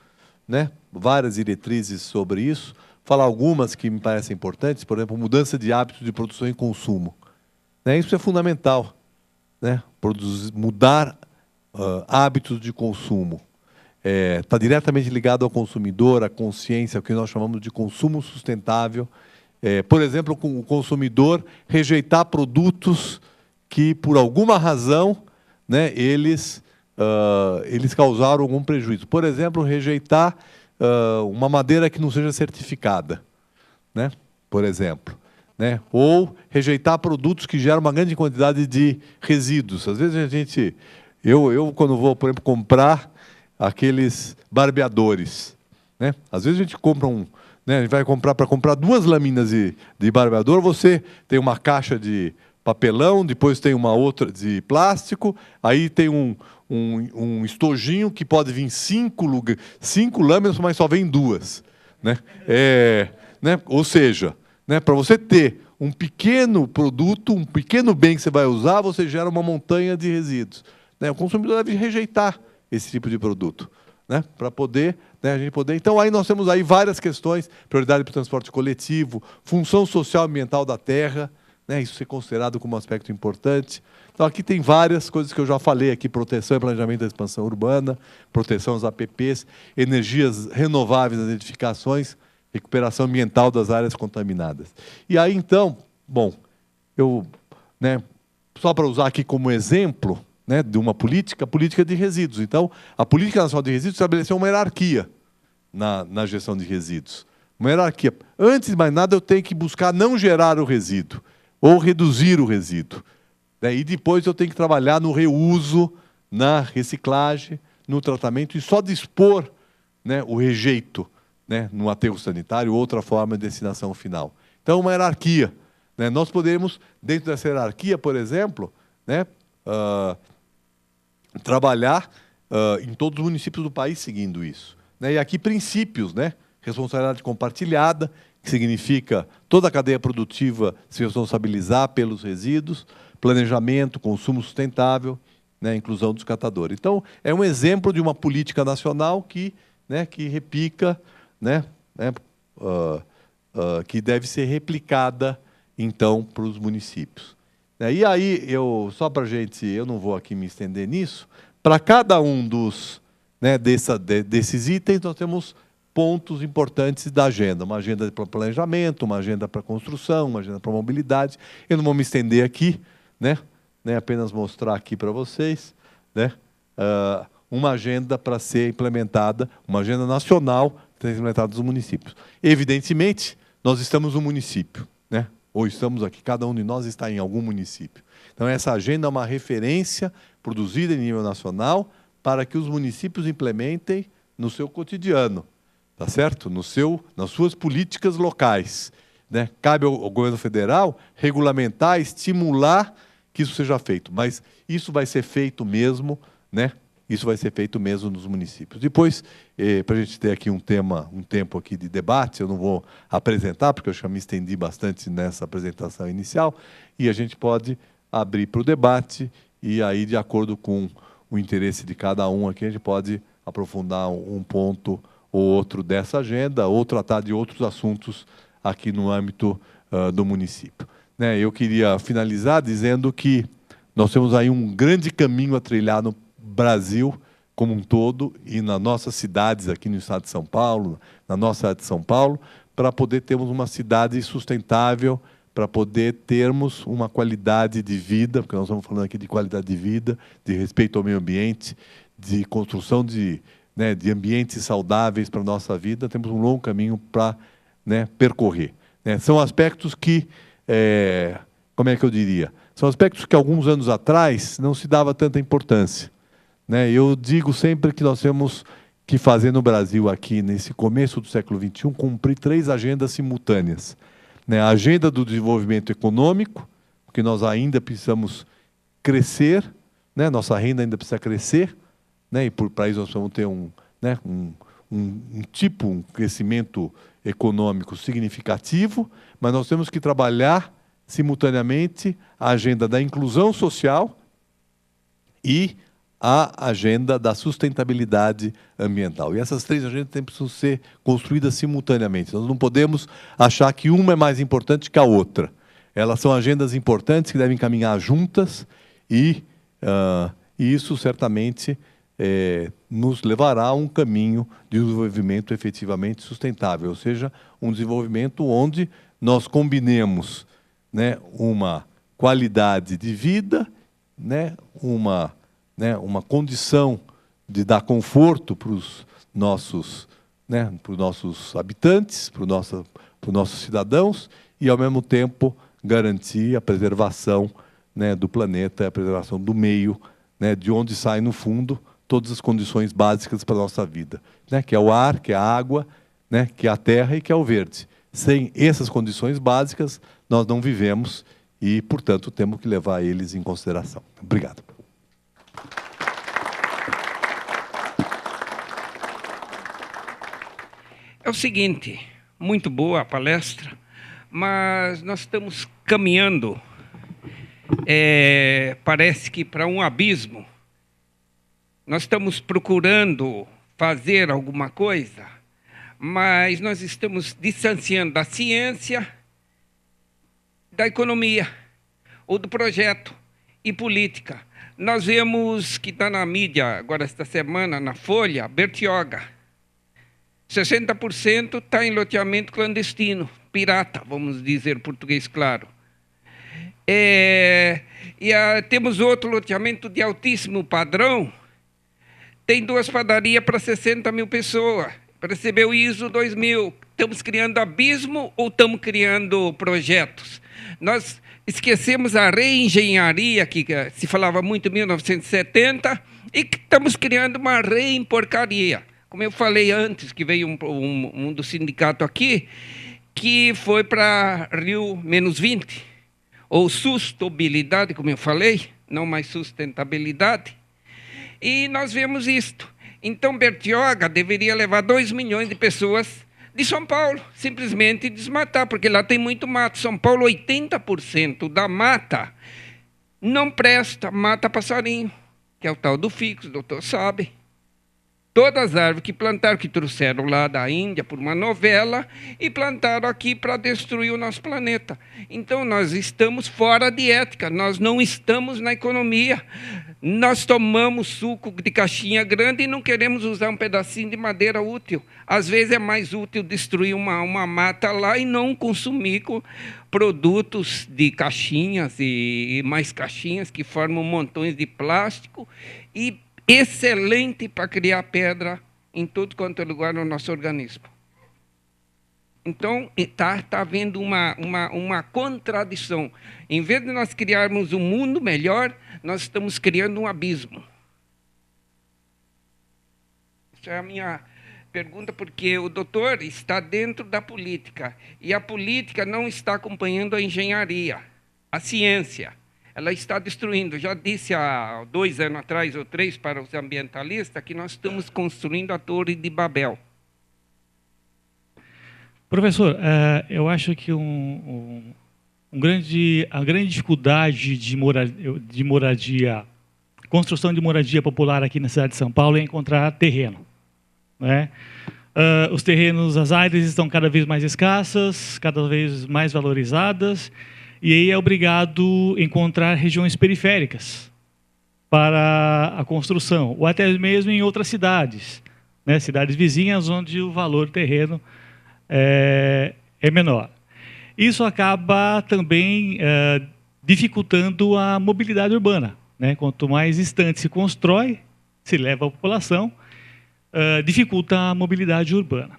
A: né? Várias diretrizes sobre isso. Falar algumas que me parecem importantes, por exemplo, mudança de hábitos de produção e consumo. Né? Isso é fundamental, né? Mudar hábitos de consumo. Está diretamente ligado ao consumidor, à consciência, o que nós chamamos de consumo sustentável. Por exemplo, o consumidor rejeitar produtos que, por alguma razão, né, eles causaram algum prejuízo. Por exemplo, rejeitar uma madeira que não seja certificada, né? Por exemplo. Né? Ou rejeitar produtos que geram uma grande quantidade de resíduos. Às vezes eu quando vou, por exemplo, comprar aqueles barbeadores, né? Às vezes a gente compra né, a gente vai comprar, para comprar 2 lâminas de barbeador, você tem uma caixa de papelão, depois tem uma outra de plástico, aí tem um estojinho que pode vir 5 lâminas, mas só vem 2. Né? Né? Ou seja, né, para você ter um pequeno produto, um pequeno bem que você vai usar, você gera uma montanha de resíduos. Né? O consumidor deve rejeitar esse tipo de produto, né, para poder, né, a gente poder... Então, aí nós temos aí várias questões: prioridade para o transporte coletivo, função social e ambiental da terra, né, isso ser considerado como um aspecto importante. Então, aqui tem várias coisas que eu já falei aqui: proteção e planejamento da expansão urbana, proteção aos APPs, energias renováveis nas edificações, recuperação ambiental das áreas contaminadas. E aí, então, bom, né, só para usar aqui como exemplo, né, de uma política, a política de resíduos. Então, a Política Nacional de Resíduos estabeleceu uma hierarquia na gestão de resíduos. Uma hierarquia. Antes de mais nada, eu tenho que buscar não gerar o resíduo, ou reduzir o resíduo. né? E depois eu tenho que trabalhar no reuso, na reciclagem, no tratamento e só dispor, né, o rejeito, né, no aterro sanitário, outra forma de destinação final. Então, uma hierarquia, né? Nós podemos, dentro dessa hierarquia, por exemplo, né, trabalhar em todos os municípios do país seguindo isso, né? E aqui princípios, né? Responsabilidade compartilhada, que significa toda a cadeia produtiva se responsabilizar pelos resíduos, planejamento, consumo sustentável, né? Inclusão dos catadores. Então, é um exemplo de uma política nacional que, né, que repica, né, que deve ser replicada, então, para os municípios. E aí, só para a gente, eu não vou aqui me estender nisso, para cada um né, desses itens, nós temos pontos importantes da agenda. Uma agenda para planejamento, uma agenda para construção, uma agenda para mobilidade. Eu não vou me estender aqui, né, apenas mostrar aqui para vocês, né, uma agenda para ser implementada, uma agenda nacional para ser implementada nos municípios. Evidentemente, nós estamos no município, né? Ou estamos aqui, cada um de nós está em algum município. Então, essa agenda é uma referência produzida em nível nacional para que os municípios implementem no seu cotidiano, tá certo? Nas suas políticas locais, né? Cabe ao governo federal regulamentar, estimular que isso seja feito, mas isso vai ser feito mesmo, né? Isso vai ser feito mesmo nos municípios. Depois, para a gente ter aqui um tempo aqui de debate, eu não vou apresentar, porque eu já me estendi bastante nessa apresentação inicial, e a gente pode abrir para o debate, e aí, de acordo com o interesse de cada um aqui, a gente pode aprofundar um ponto ou outro dessa agenda, ou tratar de outros assuntos aqui no âmbito do município. Né, eu queria finalizar dizendo que nós temos aí um grande caminho a trilhar no Brasil como um todo e nas nossas cidades aqui no estado de São Paulo, na nossa cidade de São Paulo, para poder termos uma cidade sustentável, para poder termos uma qualidade de vida, porque nós estamos falando aqui de qualidade de vida, de respeito ao meio ambiente, de construção de ambientes saudáveis para a nossa vida. Temos um longo caminho para, né, percorrer. Né? São aspectos que, como é que eu diria? São aspectos que alguns anos atrás não se dava tanta importância. Né? Eu digo sempre que nós temos que fazer no Brasil, aqui nesse começo do século XXI, cumprir 3 agendas simultâneas. Né? A agenda do desenvolvimento econômico, porque nós ainda precisamos crescer, né? Nossa renda ainda precisa crescer, né? E para isso nós vamos ter um crescimento econômico significativo, mas nós temos que trabalhar simultaneamente a agenda da inclusão social e a agenda da sustentabilidade ambiental. E essas 3 agendas precisam ser construídas simultaneamente. Nós não podemos achar que uma é mais importante que a outra. Elas são agendas importantes que devem caminhar juntas e isso certamente nos levará a um caminho de desenvolvimento efetivamente sustentável, ou seja, um desenvolvimento onde nós combinemos, né, uma qualidade de vida, né, uma condição de dar conforto para os nossos habitantes, para os nossos cidadãos, e, ao mesmo tempo, garantir a preservação, né, do planeta, a preservação do meio, né, de onde sai, no fundo, todas as condições básicas para a nossa vida, né, que é o ar, que é a água, né, que é a terra e que é o verde. Sem essas condições básicas, nós não vivemos e, portanto, temos que levar eles em consideração. Obrigado.
B: É o seguinte, muito boa a palestra, mas nós estamos caminhando, parece que para um abismo. Nós estamos procurando fazer alguma coisa, mas nós estamos distanciando da ciência, da economia, ou do projeto e política. Nós vemos que está na mídia, agora esta semana, na Folha, Bertioga. 60% está em loteamento clandestino, pirata, vamos dizer português claro. Temos outro loteamento de altíssimo padrão, tem 2 padarias para 60 mil pessoas, recebeu ISO 2000. Estamos criando abismo ou estamos criando projetos? Nós esquecemos a reengenharia, que se falava muito em 1970, e que estamos criando uma reemporcaria. Como eu falei antes, que veio um do sindicato aqui, que foi para Rio -20, ou sustentabilidade, como eu falei, não mais sustentabilidade. E nós vemos isto. Então, Bertioga deveria levar 2 milhões de pessoas de São Paulo, simplesmente desmatar, porque lá tem muito mato. São Paulo, 80% da mata não presta, mata passarinho, que é o tal do ficus, o doutor sabe. Todas as árvores que plantaram, que trouxeram lá da Índia por uma novela e plantaram aqui para destruir o nosso planeta. Então, nós estamos fora de ética, nós não estamos na economia. Nós tomamos suco de caixinha grande e não queremos usar um pedacinho de madeira útil. Às vezes é mais útil destruir uma mata lá e não consumir produtos de caixinhas e mais caixinhas que formam montões de plástico e excelente para criar pedra em todo quanto é lugar no nosso organismo. Então, está havendo uma contradição. Em vez de nós criarmos um mundo melhor, nós estamos criando um abismo. Essa é a minha pergunta, porque o doutor está dentro da política, e a política não está acompanhando a engenharia, a ciência. Ela está destruindo. Eu já disse há 2 anos atrás, ou 3, para os ambientalistas, que nós estamos construindo a Torre de Babel.
C: Professor, eu acho que a grande dificuldade de moradia, construção de moradia popular aqui na cidade de São Paulo é encontrar terreno, né? Os terrenos, as áreas estão cada vez mais escassas, cada vez mais valorizadas, e aí é obrigado encontrar regiões periféricas para a construção, ou até mesmo em outras cidades, né? Cidades vizinhas onde o valor do terreno é menor. Isso acaba também dificultando a mobilidade urbana, né? Quanto mais distante se constrói, se leva a população, dificulta a mobilidade urbana.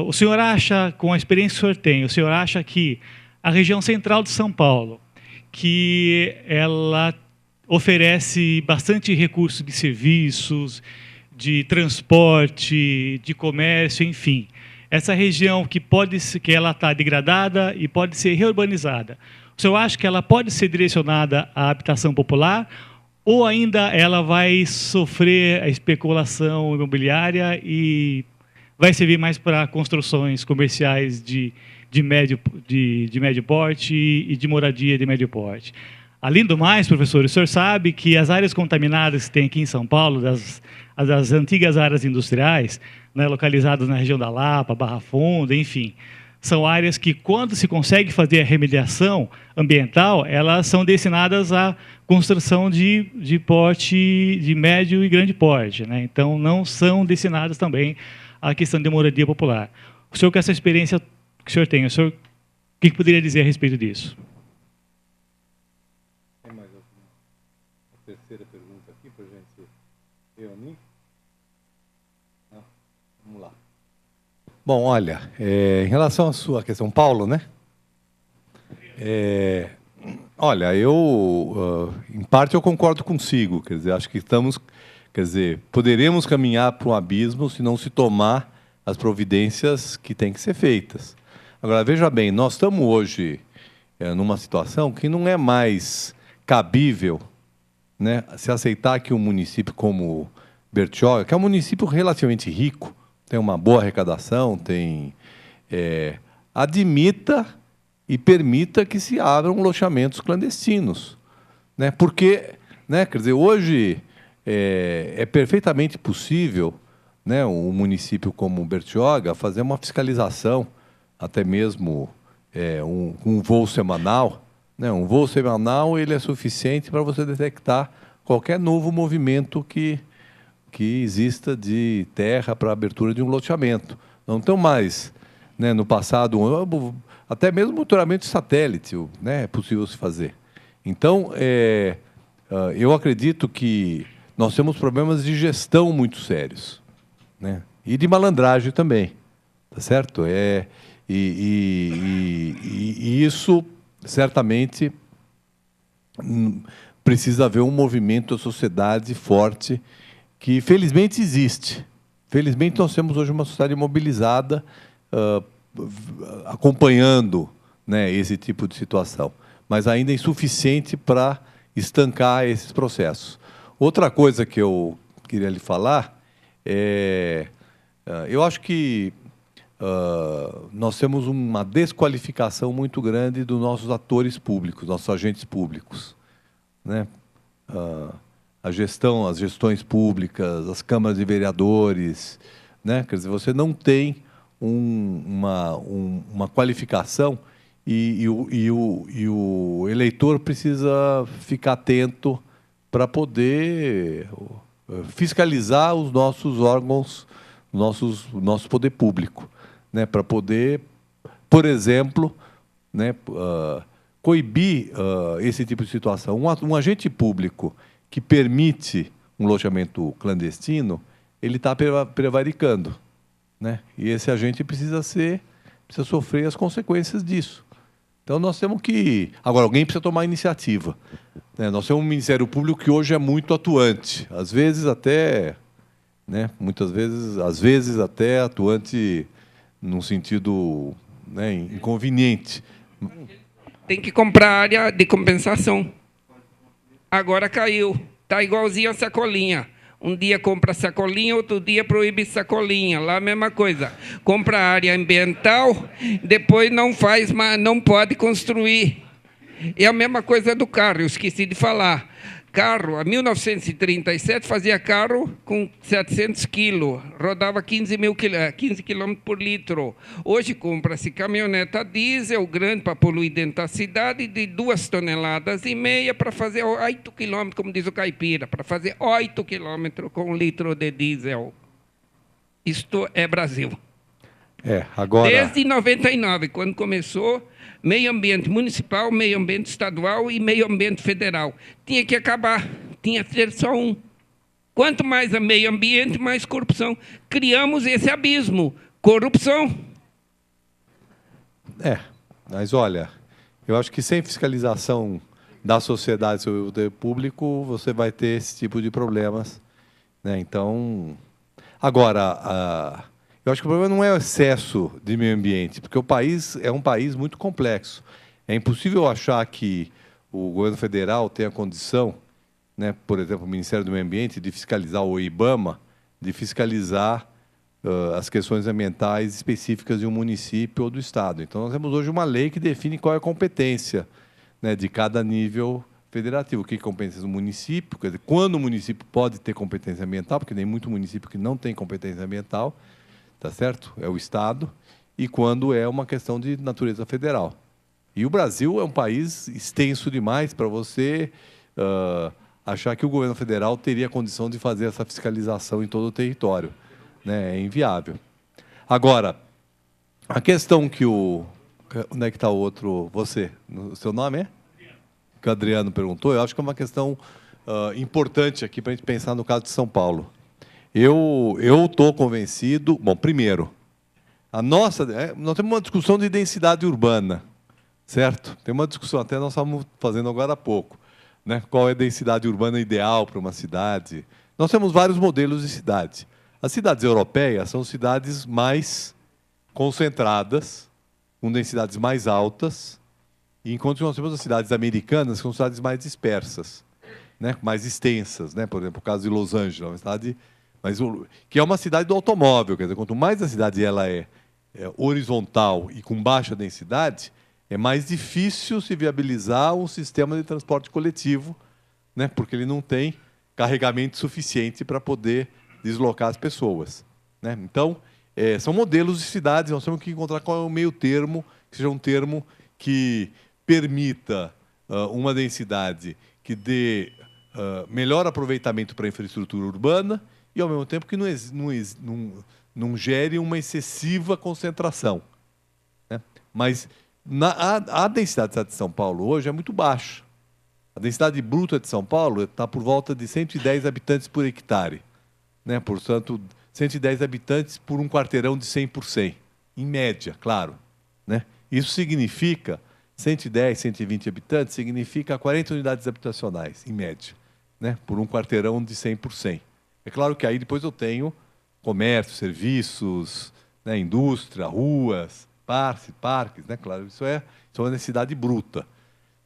C: O senhor acha, com a experiência que o senhor tem, o senhor acha que a região central de São Paulo, que ela oferece bastante recurso de serviços, de transporte, de comércio, enfim, essa região que ela está degradada e pode ser reurbanizada, o senhor acha que ela pode ser direcionada à habitação popular ou ainda ela vai sofrer a especulação imobiliária e vai servir mais para construções comerciais de médio porte e de moradia de médio porte? Além do mais, professor, o senhor sabe que as áreas contaminadas que tem aqui em São Paulo, das antigas áreas industriais, né, localizadas na região da Lapa, Barra Funda, enfim, são áreas que, quando se consegue fazer a remediação ambiental, elas são destinadas à construção de porte de médio e grande porte, né? Então, não são destinadas também à questão de moradia popular. O senhor, com essa experiência que o senhor tem, o que poderia dizer a respeito disso?
A: Tem mais uma terceira pergunta aqui para a gente reunir? Não? Vamos lá. Bom, olha, em relação à sua questão, Paulo, né? Olha, em parte eu concordo consigo, quer dizer, acho que poderemos caminhar para um abismo se não se tomar as providências que têm que ser feitas. Agora, veja bem, nós estamos hoje numa situação que não é mais cabível, né, se aceitar que um município como Bertioga, que é um município relativamente rico, tem uma boa arrecadação, admita e permita que se abram loteamentos clandestinos, né? Porque, né, quer dizer, hoje é perfeitamente possível, né, um município como Bertioga fazer uma fiscalização, até mesmo um voo semanal, né? Um voo semanal ele é suficiente para você detectar qualquer novo movimento que exista de terra para a abertura de um loteamento. Não tão mais, né, no passado, até mesmo monitoramento de satélite, né, é possível se fazer. Então, eu acredito que nós temos problemas de gestão muito sérios, né, e de malandragem também, tá certo? E isso, certamente, precisa haver um movimento da sociedade forte, que felizmente existe. Felizmente nós temos hoje uma sociedade mobilizada, acompanhando, né, esse tipo de situação, mas ainda é insuficiente para estancar esses processos. Outra coisa que eu queria lhe falar é, eu acho que nós temos uma desqualificação muito grande dos nossos atores públicos, nossos agentes públicos, né? As gestões públicas, as câmaras de vereadores, né? Quer dizer, você não tem uma qualificação e o eleitor precisa ficar atento para poder fiscalizar os nossos órgãos, nosso poder público, né? Para poder, por exemplo, né, coibir esse tipo de situação. Um agente público que permite um loteamento clandestino, ele está prevaricando, né? E esse agente precisa sofrer as consequências disso. Então nós temos que... Agora, alguém precisa tomar iniciativa, né? Nós temos um Ministério Público que hoje é muito atuante, às vezes até, né, às vezes até atuante num sentido, né, inconveniente.
B: Tem que comprar área de compensação. Agora caiu. Está igualzinho a sacolinha. Um dia compra sacolinha, outro dia proíbe sacolinha. Lá a mesma coisa. Compra área ambiental, depois não faz, não pode construir. É a mesma coisa do carro, eu esqueci de falar. Carro, em 1937, fazia carro com 700 quilos, rodava 15 km por litro. Hoje compra-se caminhoneta diesel grande para poluir dentro da cidade, de 2,5 toneladas para fazer 8 km, como diz o caipira, para fazer 8 km com 1 litro de diesel. Isto é Brasil.
A: Agora...
B: Desde 99, quando começou, meio ambiente municipal, meio ambiente estadual e meio ambiente federal. Tinha que acabar, tinha que ter só um. Quanto mais a meio ambiente, mais corrupção. Criamos esse abismo, corrupção.
A: Mas olha, eu acho que sem fiscalização da sociedade sobre o poder público, você vai ter esse tipo de problemas, né? Então, agora... Eu acho que o problema não é o excesso de meio ambiente, porque o país é um país muito complexo. É impossível achar que o governo federal tenha condição, né, por exemplo, o Ministério do Meio Ambiente, de fiscalizar, o IBAMA, de fiscalizar as questões ambientais específicas de um município ou do Estado. Então, nós temos hoje uma lei que define qual é a competência, né, de cada nível federativo. O que é competência do município, quer dizer, quando o município pode ter competência ambiental, porque tem muito município que não tem competência ambiental, tá certo? É o Estado, e quando é uma questão de natureza federal. E o Brasil é um país extenso demais para você achar que o governo federal teria condição de fazer essa fiscalização em todo o território, né? É inviável. Agora, a questão que o... Onde é que está o outro? Você? O seu nome é? Que o Adriano perguntou. Eu acho que é uma questão importante aqui para a gente pensar no caso de São Paulo. Eu estou convencido... Bom, primeiro, nós temos uma discussão de densidade urbana, certo? Tem uma discussão, até nós estamos fazendo agora há pouco, né? Qual é a densidade urbana ideal para uma cidade? Nós temos vários modelos de cidade. As cidades europeias são cidades mais concentradas, com densidades mais altas, enquanto nós temos as cidades americanas, que são cidades mais dispersas, né? Mais extensas, né? Por exemplo, o caso de Los Angeles, uma cidade... que é uma cidade do automóvel, quer dizer, quanto mais a cidade ela é horizontal e com baixa densidade, é mais difícil se viabilizar um sistema de transporte coletivo, né, porque ele não tem carregamento suficiente para poder deslocar as pessoas, né? Então, são modelos de cidades, nós temos que encontrar qual é o meio termo, que seja um termo que permita uma densidade que dê melhor aproveitamento para a infraestrutura urbana, e, ao mesmo tempo, que não gere uma excessiva concentração, né? Mas a densidade de São Paulo hoje é muito baixa. A densidade bruta de São Paulo está por volta de 110 habitantes por hectare, né? Portanto, 110 habitantes por um quarteirão de 100 por 100, em média, claro. né? Isso significa 110, 120 habitantes, significa 40 unidades habitacionais, em média, né? Por um quarteirão de 100 por 100. É claro que aí depois eu tenho comércio, serviços, né? Indústria, ruas, parques, né? Claro, isso é uma necessidade bruta.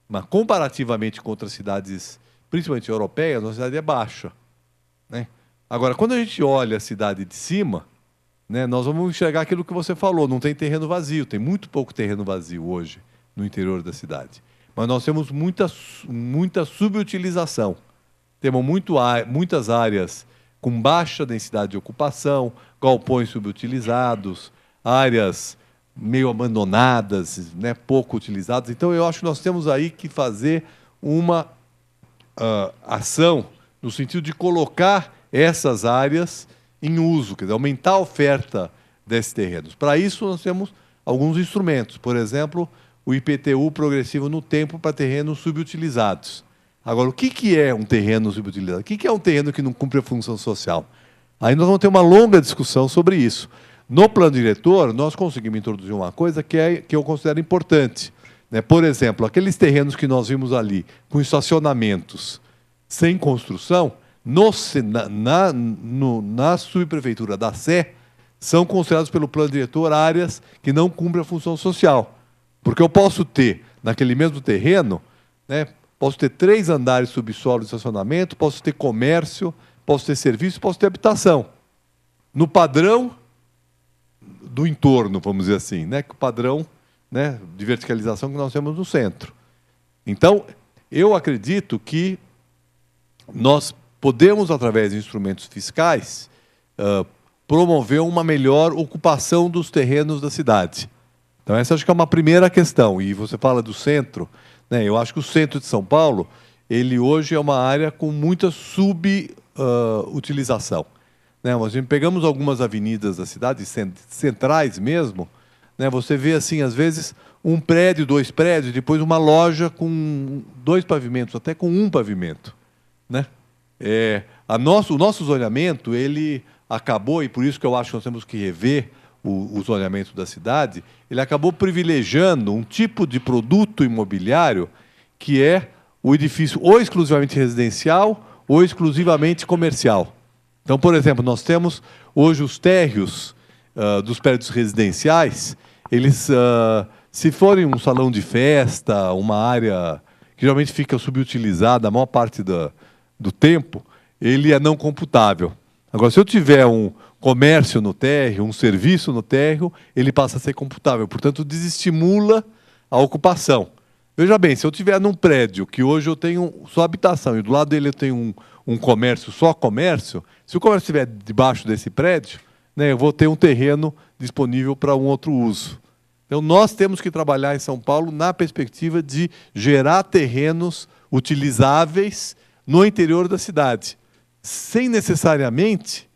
A: Mas comparativamente com outras cidades, principalmente europeias, a nossa cidade é baixa, né? Agora, quando a gente olha a cidade de cima, né, nós vamos enxergar aquilo que você falou, não tem terreno vazio, tem muito pouco terreno vazio hoje no interior da cidade. Mas nós temos muita subutilização. Temos muitas áreas com baixa densidade de ocupação, galpões subutilizados, áreas meio abandonadas, né, pouco utilizadas. Então, eu acho que nós temos aí que fazer uma ação no sentido de colocar essas áreas em uso, quer dizer, aumentar a oferta desses terrenos. Para isso, nós temos alguns instrumentos. Por exemplo, o IPTU progressivo no tempo para terrenos subutilizados. Agora, o que é um terreno subutilizado? O que é um terreno que não cumpre a função social? Aí nós vamos ter uma longa discussão sobre isso. No plano diretor, nós conseguimos introduzir uma coisa que eu considero importante, né? Por exemplo, aqueles terrenos que nós vimos ali, com estacionamentos sem construção, na subprefeitura da Sé, são considerados pelo plano diretor áreas que não cumprem a função social. Porque eu posso ter, naquele mesmo terreno, né, posso ter 3 andares subsolo de estacionamento, posso ter comércio, posso ter serviço, posso ter habitação. No padrão do entorno, vamos dizer assim, né, que o padrão, né, de verticalização que nós temos no centro. Então, eu acredito que nós podemos, através de instrumentos fiscais, promover uma melhor ocupação dos terrenos da cidade. Então, essa acho que é uma primeira questão. E você fala do centro, né? Eu acho que o centro de São Paulo, ele hoje é uma área com muita subutilização. Né? Nós pegamos algumas avenidas da cidade, centrais mesmo, né? Você vê, assim, às vezes, um prédio, 2 prédios, depois uma loja com 2 pavimentos, até com 1 pavimento, né? O nosso zoneamento, ele acabou, e por isso que eu acho que nós temos que rever o zoneamento da cidade, ele acabou privilegiando um tipo de produto imobiliário que é o edifício ou exclusivamente residencial ou exclusivamente comercial. Então, por exemplo, nós temos hoje os térreos dos prédios residenciais, eles, se forem um salão de festa, uma área que geralmente fica subutilizada a maior parte do tempo, ele é não computável. Agora, se eu tiver um comércio no térreo, um serviço no térreo, ele passa a ser computável. Portanto, desestimula a ocupação. Veja bem, se eu tiver num prédio que hoje eu tenho só habitação e do lado dele eu tenho um comércio, só comércio, se o comércio estiver debaixo desse prédio, né, eu vou ter um terreno disponível para um outro uso. Então, nós temos que trabalhar em São Paulo na perspectiva de gerar terrenos utilizáveis no interior da cidade, sem necessariamente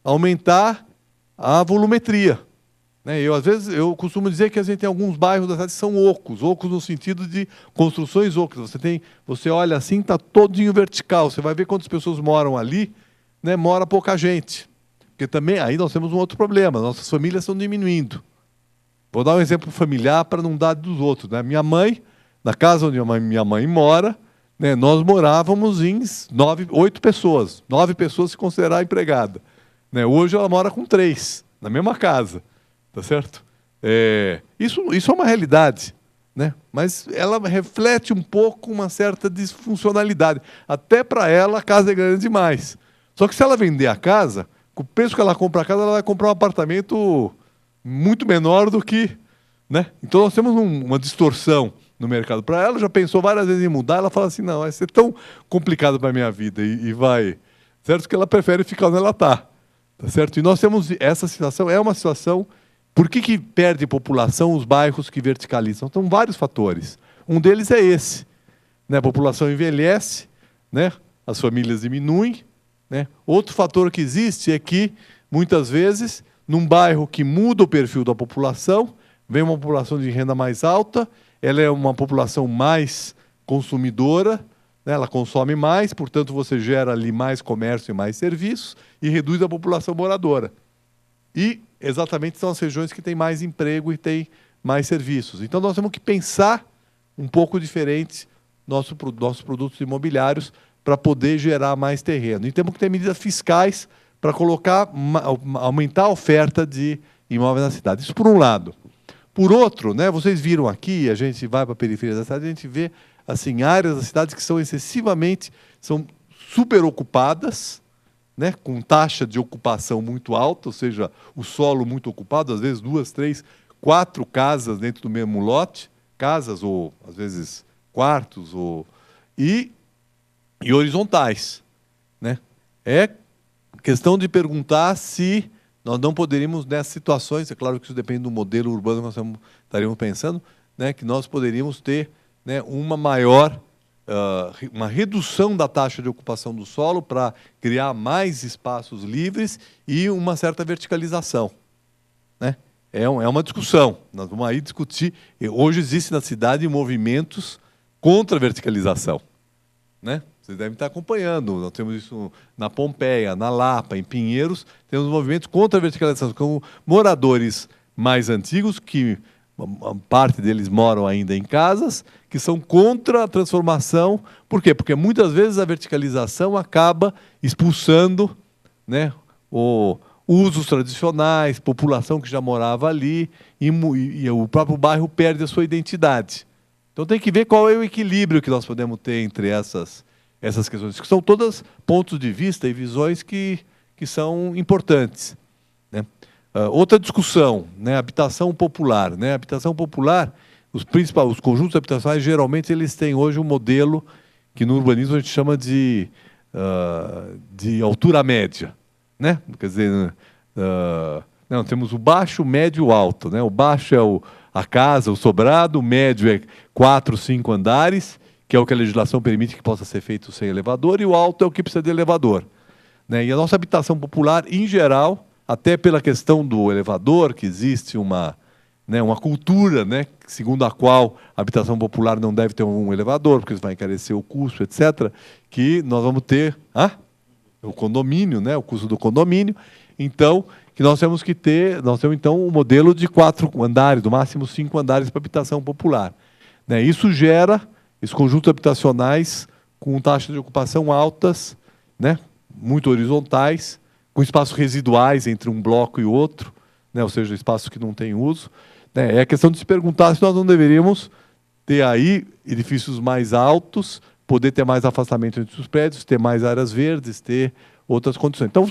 A: aumentar a volumetria. Né? Às vezes, eu costumo dizer que a gente tem alguns bairros da cidade que são ocos no sentido de construções ocas. Você olha assim, está todinho vertical, você vai ver quantas pessoas moram ali, né? Mora pouca gente. Porque também aí nós temos um outro problema, nossas famílias estão diminuindo. Vou dar um exemplo familiar para não dar dos outros. Né? Minha mãe, na casa onde minha mãe mora, né, nós morávamos em 8 pessoas. 9 pessoas se considerar empregada. Né? Hoje ela mora com 3, na mesma casa. Tá certo? Isso é uma realidade. Né? Mas ela reflete um pouco uma certa disfuncionalidade. Até para ela, a casa é grande demais. Só que se ela vender a casa, com o preço que ela compra a casa, ela vai comprar um apartamento muito menor do que... Né? Então nós temos uma distorção no mercado. Para ela, já pensou várias vezes em mudar, ela fala assim, não, vai ser tão complicado para a minha vida e vai... Certo? Que ela prefere ficar onde ela está. Tá certo? E nós temos essa situação, é uma situação... Por que perde população os bairros que verticalizam? São vários fatores. Um deles é esse. Né? A população envelhece, né? As famílias diminuem. Né? Outro fator que existe é que, muitas vezes, num bairro que muda o perfil da população, vem uma população de renda mais alta, ela é uma população mais consumidora, né? Ela consome mais, portanto, você gera ali mais comércio e mais serviços e reduz a população moradora. E exatamente são as regiões que têm mais emprego e têm mais serviços. Então, nós temos que pensar um pouco diferente nossos produtos imobiliários para poder gerar mais terreno. E temos que ter medidas fiscais para aumentar a oferta de imóveis na cidade. Isso por um lado. Por outro, né, vocês viram aqui, a gente vai para a periferia da cidade, a gente vê assim, áreas da cidade que são são super ocupadas, né, com taxa de ocupação muito alta, ou seja, o solo muito ocupado, às vezes 2, 3, 4 casas dentro do mesmo lote, casas ou, às vezes, quartos, e horizontais. Né? É questão de perguntar se nós não poderíamos, nessas situações, é claro que isso depende do modelo urbano que nós estaríamos pensando, né, que nós poderíamos ter, né, uma redução da taxa de ocupação do solo para criar mais espaços livres e uma certa verticalização. Né? É uma discussão. Nós vamos aí discutir. Hoje existe na cidade movimentos contra a verticalização. Né? Vocês devem estar acompanhando. Nós temos isso na Pompeia, na Lapa, em Pinheiros. Temos movimentos contra a verticalização, com moradores mais antigos, que parte deles moram ainda em casas, que são contra a transformação. Por quê? Porque muitas vezes a verticalização acaba expulsando, né, usos tradicionais, população que já morava ali, e o próprio bairro perde a sua identidade. Então tem que ver qual é o equilíbrio que nós podemos ter entre essas questões, que são todas pontos de vista e visões que são importantes. Né? Outra discussão, né, habitação popular. Né? Habitação popular, os conjuntos habitacionais, geralmente, eles têm hoje um modelo que no urbanismo a gente chama de altura média. Né? Quer dizer, não, temos o baixo, o médio e o alto. Né? O baixo é a casa, o sobrado, o médio é 4, 5 andares, que é o que a legislação permite que possa ser feito sem elevador, e o alto é o que precisa de elevador. Né? E a nossa habitação popular, em geral, até pela questão do elevador, que existe uma cultura, né, segundo a qual a habitação popular não deve ter um elevador, porque isso vai encarecer o custo, etc., que nós vamos ter o condomínio, né, o custo do condomínio. Então, que nós temos então um modelo de 4 andares, no máximo 5 andares para habitação popular. Né? Isso gera esses conjuntos habitacionais com taxas de ocupação altas, né, muito horizontais, com espaços residuais entre um bloco e outro, né, ou seja, espaços que não têm uso. Né? É a questão de se perguntar se nós não deveríamos ter aí edifícios mais altos, poder ter mais afastamento entre os prédios, ter mais áreas verdes, ter outras condições. Então,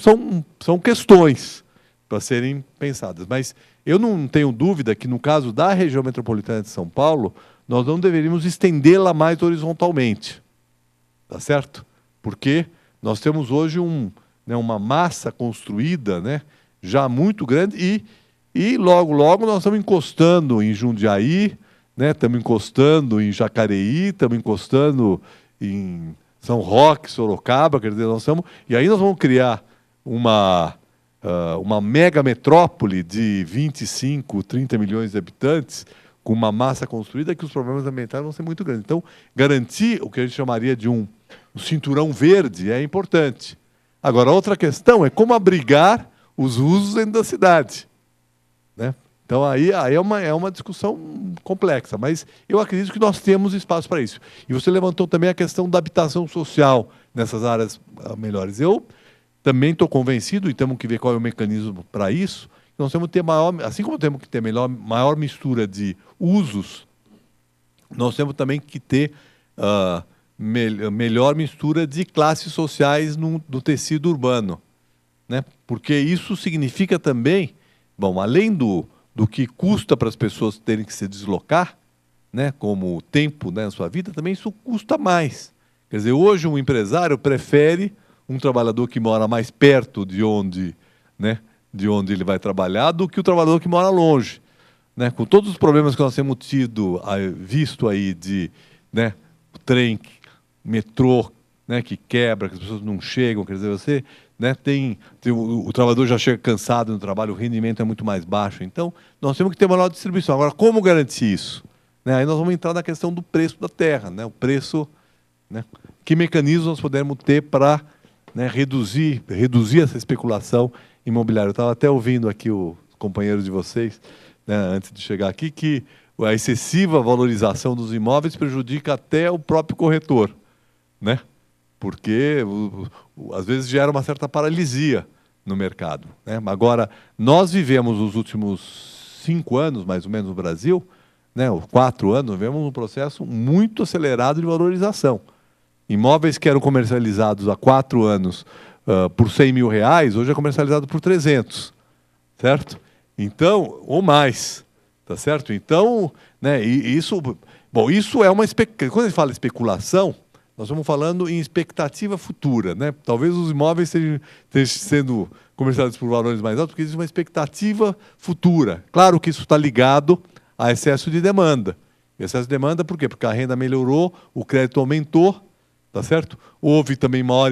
A: são questões para serem pensadas. Mas eu não tenho dúvida que, no caso da região metropolitana de São Paulo, nós não deveríamos estendê-la mais horizontalmente. Tá certo? Porque nós temos hoje uma massa construída, né, já muito grande, e logo, logo nós estamos encostando em Jundiaí, né, estamos encostando em Jacareí, estamos encostando em São Roque, Sorocaba, quer dizer, e aí nós vamos criar uma mega metrópole de 25, 30 milhões de habitantes, com uma massa construída, que os problemas ambientais vão ser muito grandes. Então, garantir o que a gente chamaria de um cinturão verde é importante. Agora, outra questão é como abrigar os usos dentro da cidade. Né? Então, aí é uma discussão complexa, mas eu acredito que nós temos espaço para isso. E você levantou também a questão da habitação social nessas áreas melhores. Eu também estou convencido, e temos que ver qual é o mecanismo para isso, que nós temos que ter assim como temos que ter maior mistura de usos, nós temos também que ter melhor mistura de classes sociais no tecido urbano. Né? Porque isso significa também, bom, além do que custa para as pessoas terem que se deslocar, né, como tempo, né, na sua vida, também isso custa mais. Quer dizer, hoje um empresário prefere um trabalhador que mora mais perto de onde ele vai trabalhar do que o trabalhador que mora longe. Né? Com todos os problemas que nós temos visto aí de, né, o trem, metrô, né, que quebra, que as pessoas não chegam, quer dizer, você, né, o trabalhador já chega cansado no trabalho, o rendimento é muito mais baixo. Então, nós temos que ter uma maior distribuição. Agora, como garantir isso? Né? Aí nós vamos entrar na questão do preço da terra. Né? O preço, né? Que mecanismos nós podemos ter para, né, reduzir essa especulação imobiliária. Eu estava até ouvindo aqui os companheiros de vocês né, antes de chegar aqui, que a excessiva valorização dos imóveis prejudica até o próprio corretor, né? Porque às vezes gera uma certa paralisia no mercado, né? Agora, nós vivemos os últimos 5 anos, mais ou menos, no Brasil, né, os 4 anos, vivemos um processo muito acelerado de valorização. Imóveis que eram comercializados há 4 anos por R$100 mil, hoje é comercializado por 300, certo? Então, ou mais, tá certo? Então, né, isso é uma quando a gente fala especulação, nós estamos falando em expectativa futura, né? Talvez os imóveis estejam sendo comercializados por valores mais altos, porque existe uma expectativa futura. Claro que isso está ligado a excesso de demanda. Excesso de demanda por quê? Porque a renda melhorou, o crédito aumentou, tá certo? Houve também maior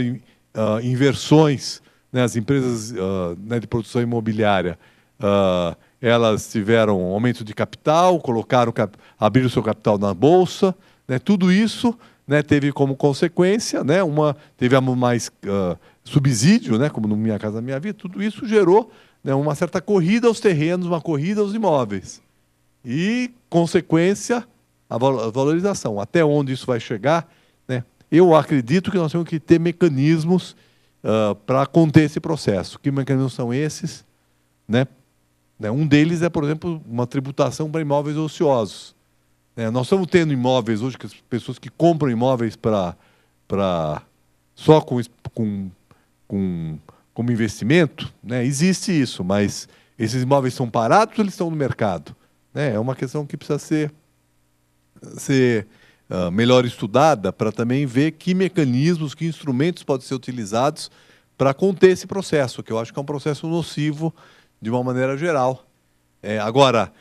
A: inversões, né? As empresas né, de produção imobiliária, elas tiveram aumento de capital, abriram o seu capital na bolsa, né? Tudo isso, né, teve como consequência, né, teve mais subsídio, né, como no Minha Casa Minha Vida, tudo isso gerou, né, uma certa corrida aos terrenos, uma corrida aos imóveis. E, consequência, a valorização. Até onde isso vai chegar, né, eu acredito que nós temos que ter mecanismos para conter esse processo. Que mecanismos são esses? Né? Um deles é, por exemplo, uma tributação para imóveis ociosos. Nós estamos tendo imóveis hoje, que as pessoas que compram imóveis só como investimento, né? Existe isso, mas esses imóveis são parados ou eles estão no mercado? É uma questão que precisa ser melhor estudada para também ver que mecanismos, que instrumentos podem ser utilizados para conter esse processo, que eu acho que é um processo nocivo de uma maneira geral. Agora,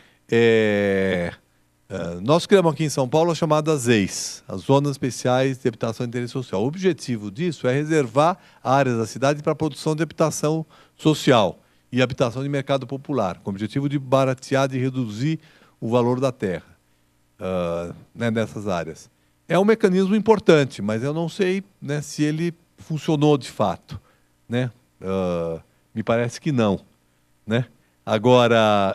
A: nós criamos aqui em São Paulo as chamadas ZEIs, as Zonas Especiais de Habitação de Interesse Social. O objetivo disso é reservar áreas da cidade para a produção de habitação social e habitação de mercado popular, com o objetivo de baratear, de reduzir o valor da terra né, nessas áreas. É um mecanismo importante, mas eu não sei, né, se ele funcionou de fato, né? Me parece que não, né? Agora,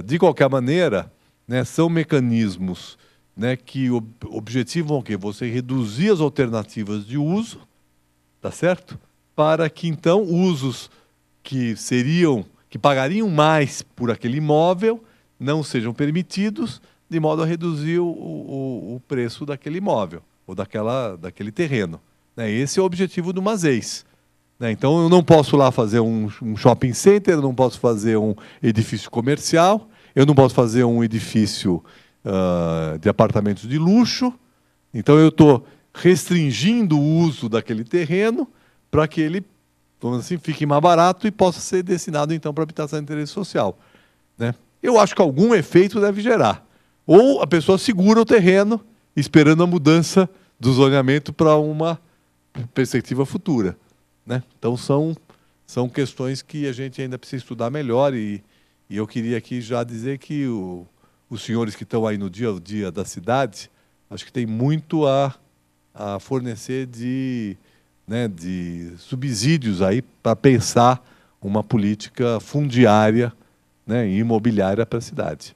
A: de qualquer maneira, né, são mecanismos, né, que objetivam o quê? Você reduzir as alternativas de uso, tá certo? Para que então usos que pagariam mais por aquele imóvel não sejam permitidos, de modo a reduzir o preço daquele imóvel ou daquele terreno, né? Esse é o objetivo do MASEIS. Então, eu não posso lá fazer um shopping center, eu não posso fazer um edifício comercial, eu não posso fazer um edifício de apartamentos de luxo. Então, eu estou restringindo o uso daquele terreno para que ele, vamos assim, fique mais barato e possa ser destinado, então, para habitação de interesse social, né? Eu acho que algum efeito deve gerar. Ou a pessoa segura o terreno esperando a mudança do zoneamento para uma perspectiva futura, né? Então, são questões que a gente ainda precisa estudar melhor e eu queria aqui já dizer que os senhores que estão aí no dia a dia da cidade, acho que tem muito a fornecer de subsídios aí para pensar uma política fundiária, né, e imobiliária para a cidade.